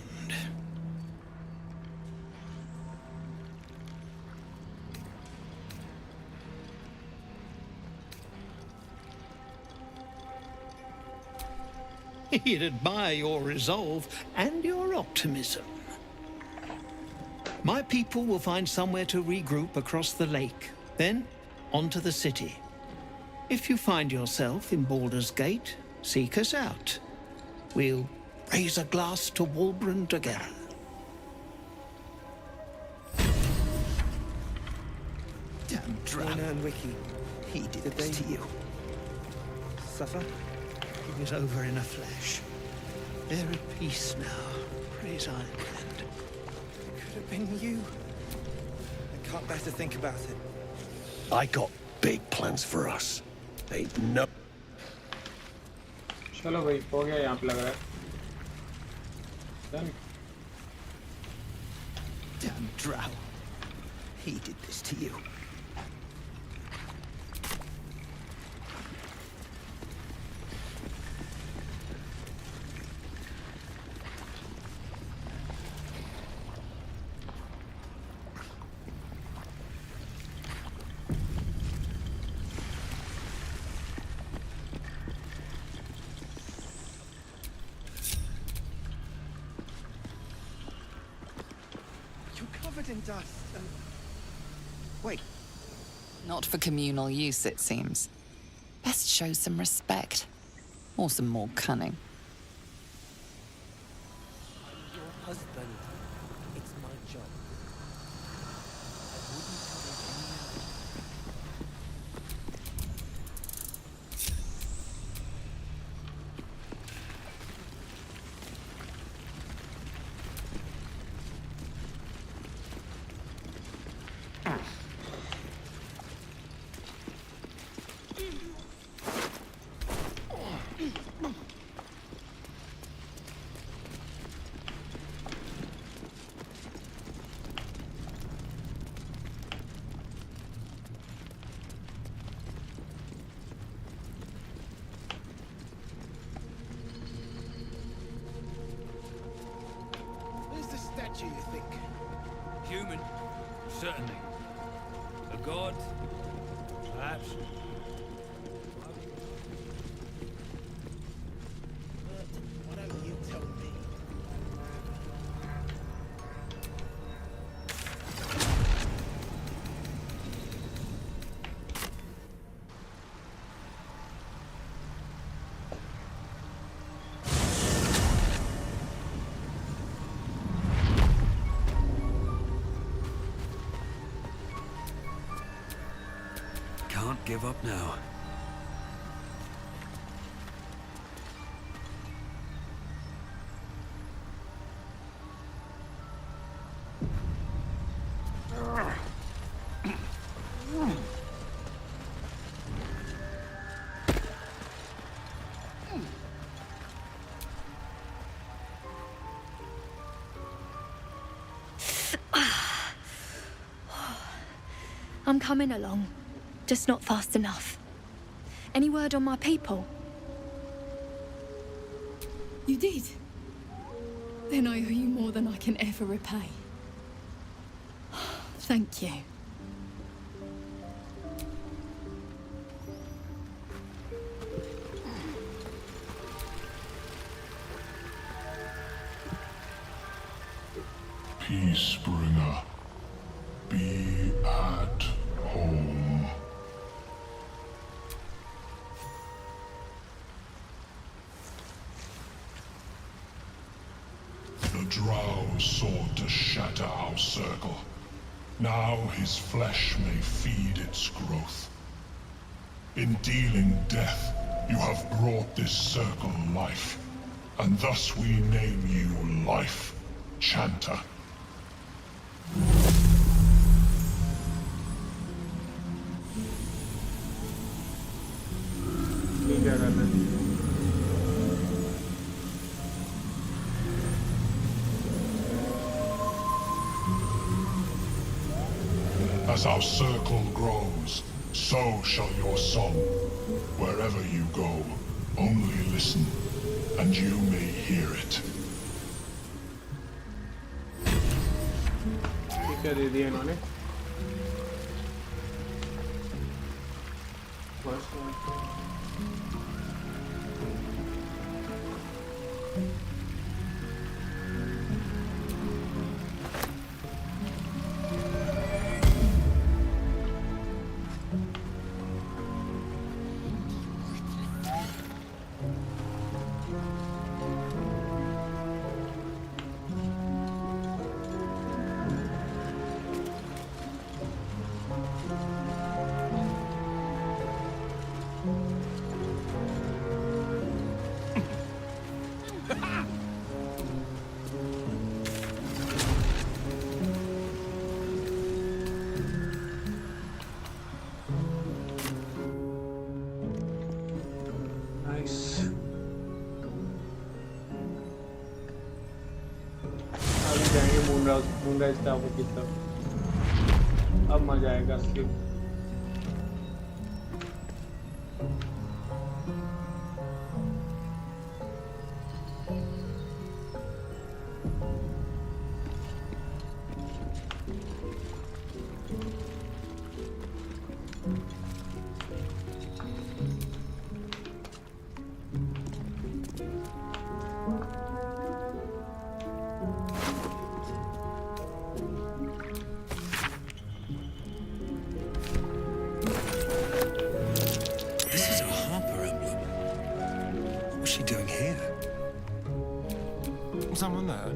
He'd admire your resolve and your optimism. My people will find somewhere to regroup across the lake, then onto the city. If you find yourself in Baldur's Gate, seek us out. We'll raise a glass to Walburn together. Damn drab.
and Wiki.
He did this to you.
Suffer?
He was over in a flash. They're at peace now. Praise Iron Hand.
Could have been you. I can't bear to think about it.
I got big plans for us. They know.
चलो भाई हो गया यहाँ पे लग रहा है. Done.
Damn
Drow. He did this to you. In dust and... Wait.
Not for communal use, it seems. Best show some respect. Or some more cunning.
I'm your husband. It's my job. I wouldn't tell you.
statue, you think? Human, certainly. A god, perhaps.
Why don't you tell me?
Can't give up now.
I'm coming along, just not fast enough. Any word on my people?
You did? Then I owe you more than I can ever repay. Thank you.
Peacebringer, be at home. The Drow sought to shatter our circle. Now his flesh may feed its growth. In dealing death, you have brought this circle life, and thus we name you Life Chanter. As our circle grows, so shall your song. Wherever you go, only listen, and you may hear it.
क्या दे दिया इन्होंने? Moonrise Tower की तरफ। अब मजा आएगा असली।
Someone there?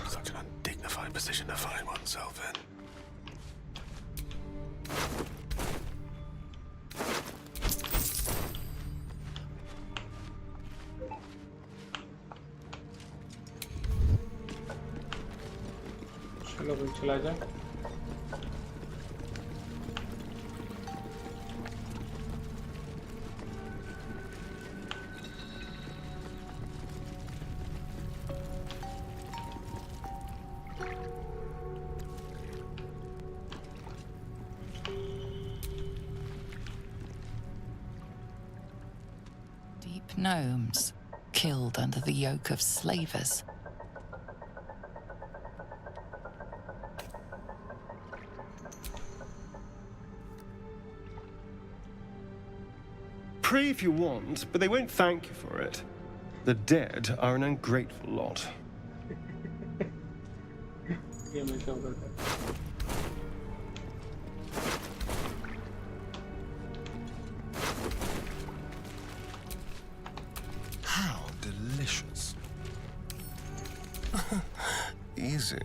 Such an undignified position to find oneself in.
चलो कोई चला जाए।
Deep gnomes, killed under the yoke of slavers.
Pray if you want, but they won't thank you for it. The dead are an ungrateful lot.
How delicious. Easy.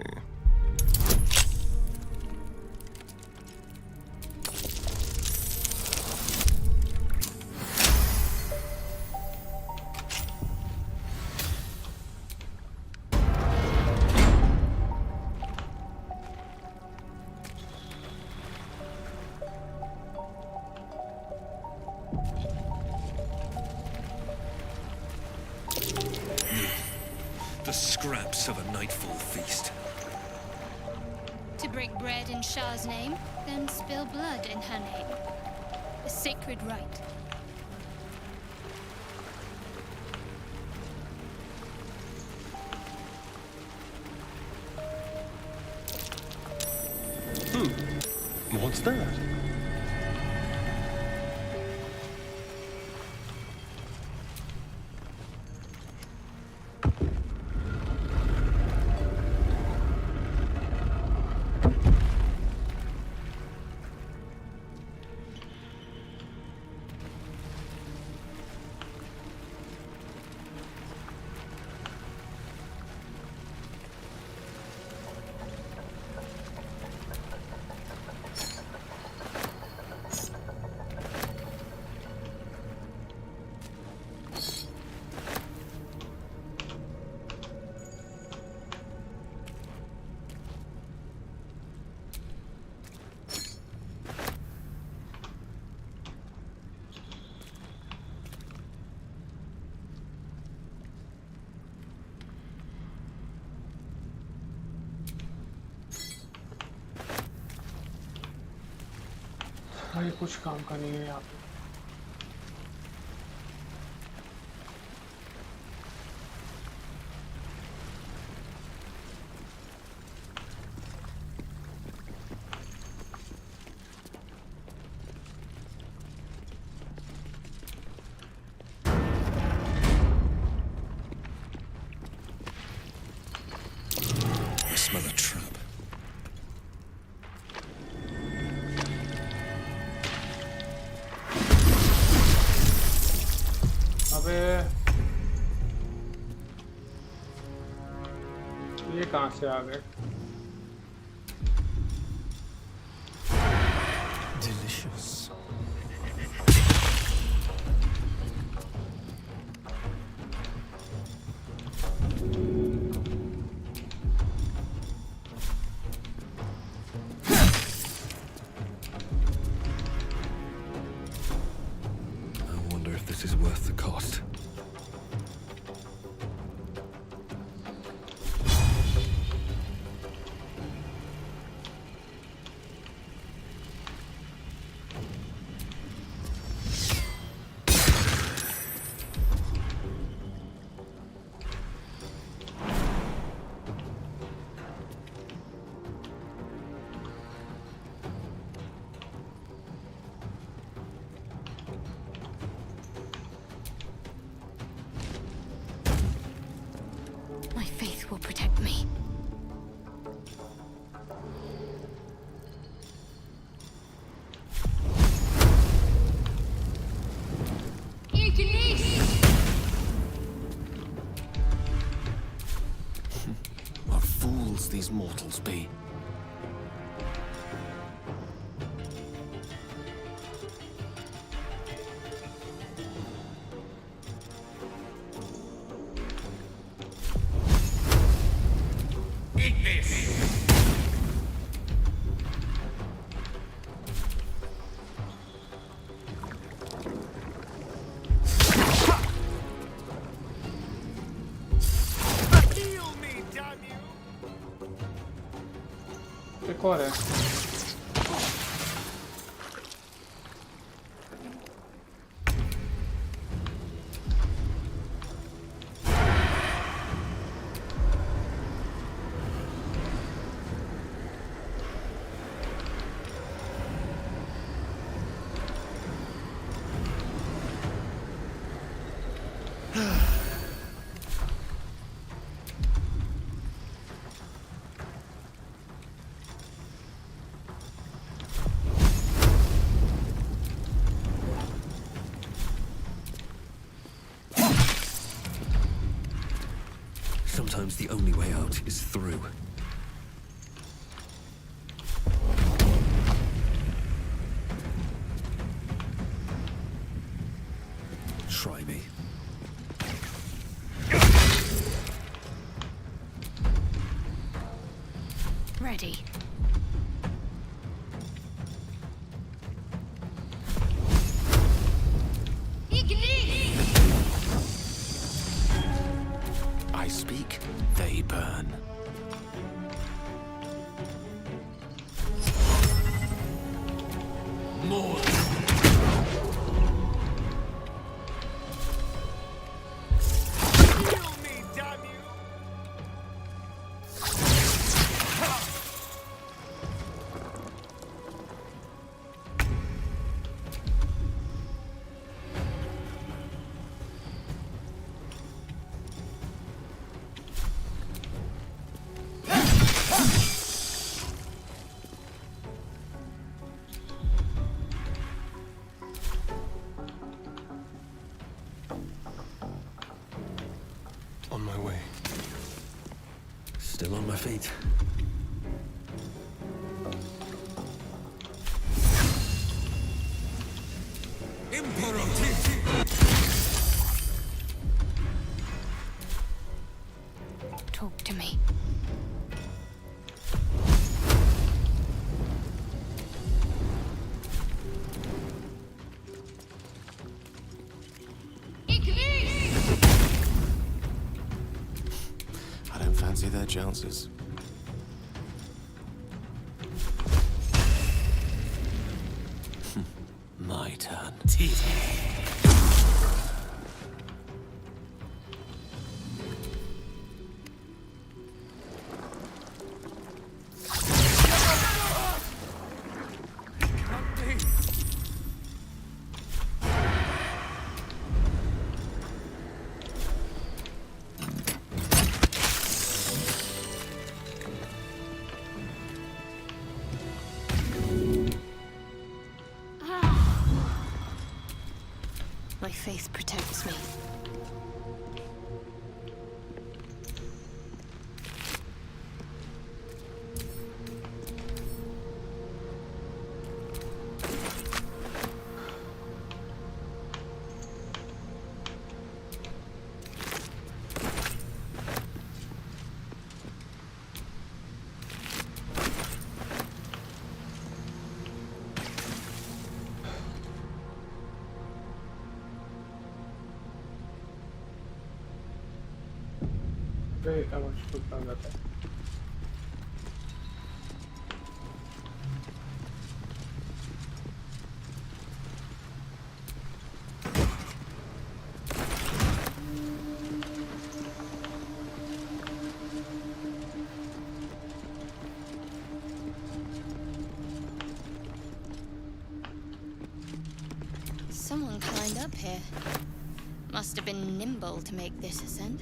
The scraps of a nightfall feast.
To break bread in Shah's name, then spill blood in her name. A sacred rite.
What's that?
भाई कुछ काम का नहीं है यहाँ पे।
I smell a trap.
ये कहाँ से आ गए?
My faith will protect me.
What fools these mortals be.
एक और है
Sometimes the only way out is through. Try me.
Ready.
I speak, they burn. More.
On my way.
Still on my feet.
Talk to me.
I don't fancy their chances. My turn.
My faith protects me.
इतना मुश्किल काम जाता है
Someone climbed up here. Must have been nimble to make this ascent.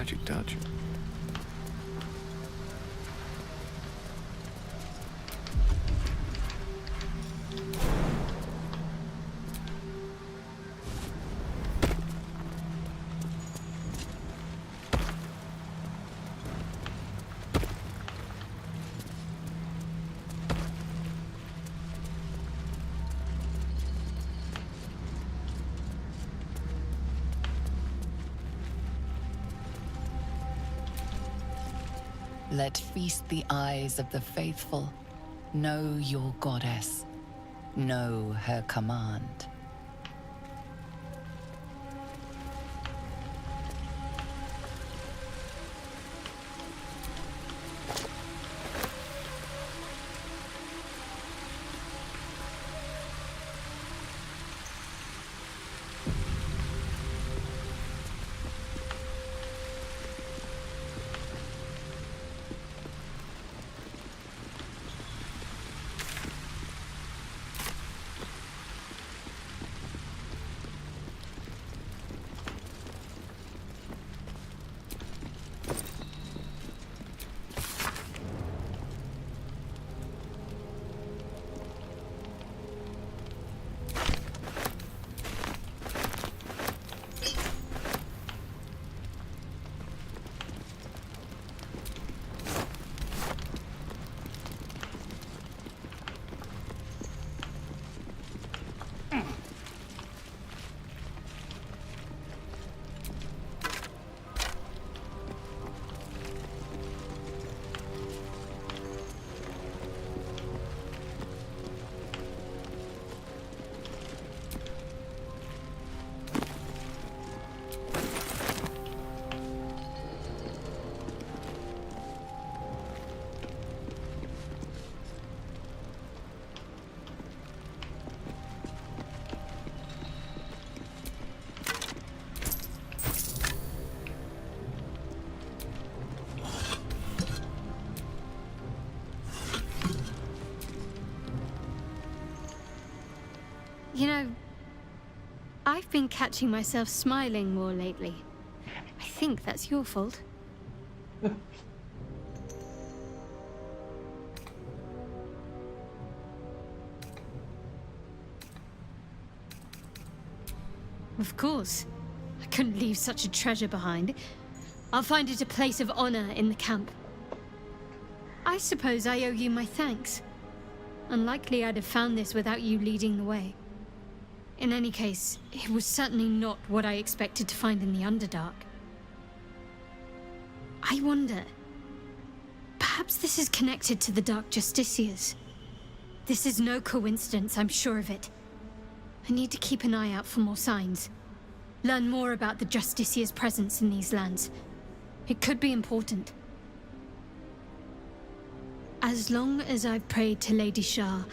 magic touch.
Let feast the eyes of the faithful. Know your goddess. Know her command.
You know, I've been catching myself smiling more lately. I think that's your fault. Of course. I couldn't leave such a treasure behind. I'll find it a place of honor in the camp. I suppose I owe you my thanks. Unlikely I'd have found this without you leading the way. In any case, it was certainly not what I expected to find in the Underdark. I wonder... perhaps this is connected to the Dark Justiciars. This is no coincidence, I'm sure of it. I need to keep an eye out for more signs. Learn more about the Justiciars' presence in these lands. It could be important. As long as I've prayed to Lady Shah,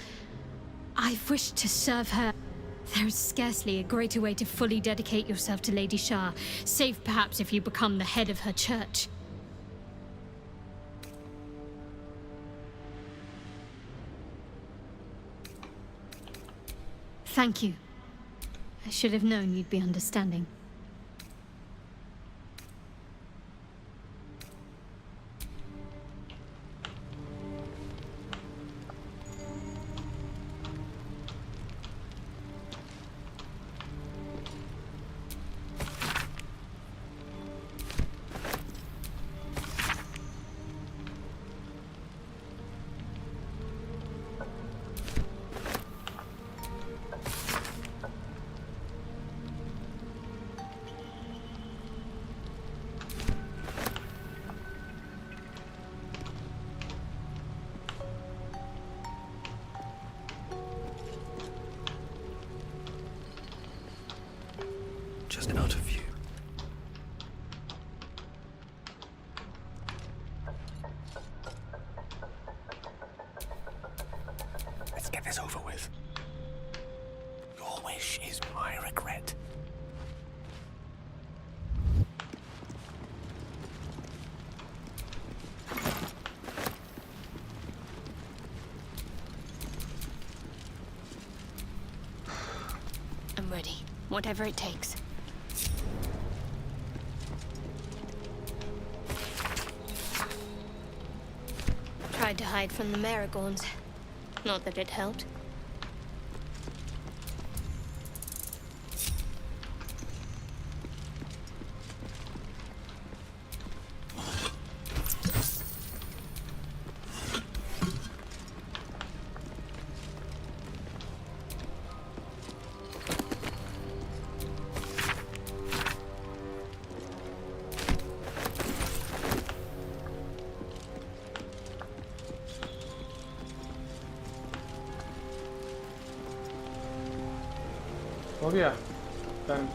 I've wished to serve her. There is scarcely a greater way to fully dedicate yourself to Lady Shah, save perhaps if you become the head of her church. Thank you. I should have known you'd be understanding.
Just out of view.
Let's get this over with. Your wish is my regret.
I'm ready. Whatever it takes. hide from the Marigorns. Not that it helped.
हो गया done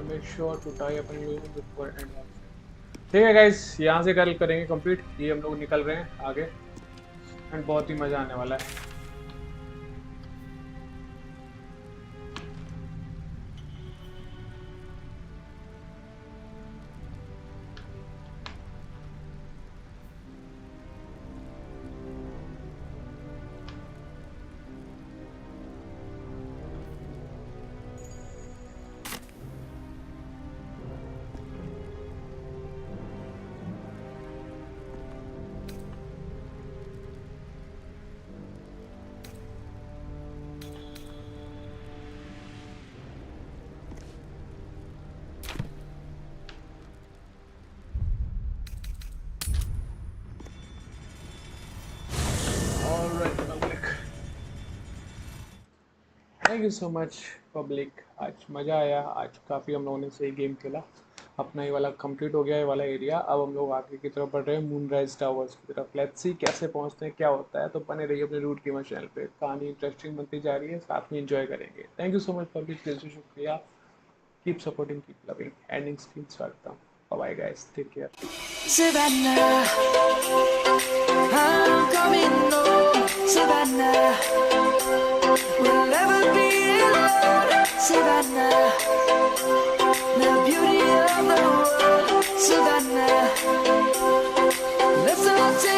make sure to tie up and before end. ठीक है guys, यहाँ से कल करेंगे complete. ये हम लोग निकल रहे हैं आगे एंड बहुत ही मजा आने वाला है। Thank you so much public, आज मज़ा आया। आज काफ़ी हम लोगों ने सही गेम खेला। अपना ये वाला कंप्लीट हो गया, ये वाला एरिया। अब हम लोग आगे की तरफ बढ़ रहे हैं मूनराइज टावर्स की तरफ। लेट्स सी कैसे पहुंचते हैं, क्या होता है। तो बने रहिए अपने रूट गेमर चैनल पे, कहानी इंटरेस्टिंग बनती जा रही है, साथ में एंजॉय करेंगे। Thank you so much public, दिल से शुक्रिया। Keep supporting, keep loving. Ending screen स्वागत। Bye guys, take care.
Savannah, I'm coming home. Savannah, we'll never be alone. Savannah, the beauty of the world. Savannah.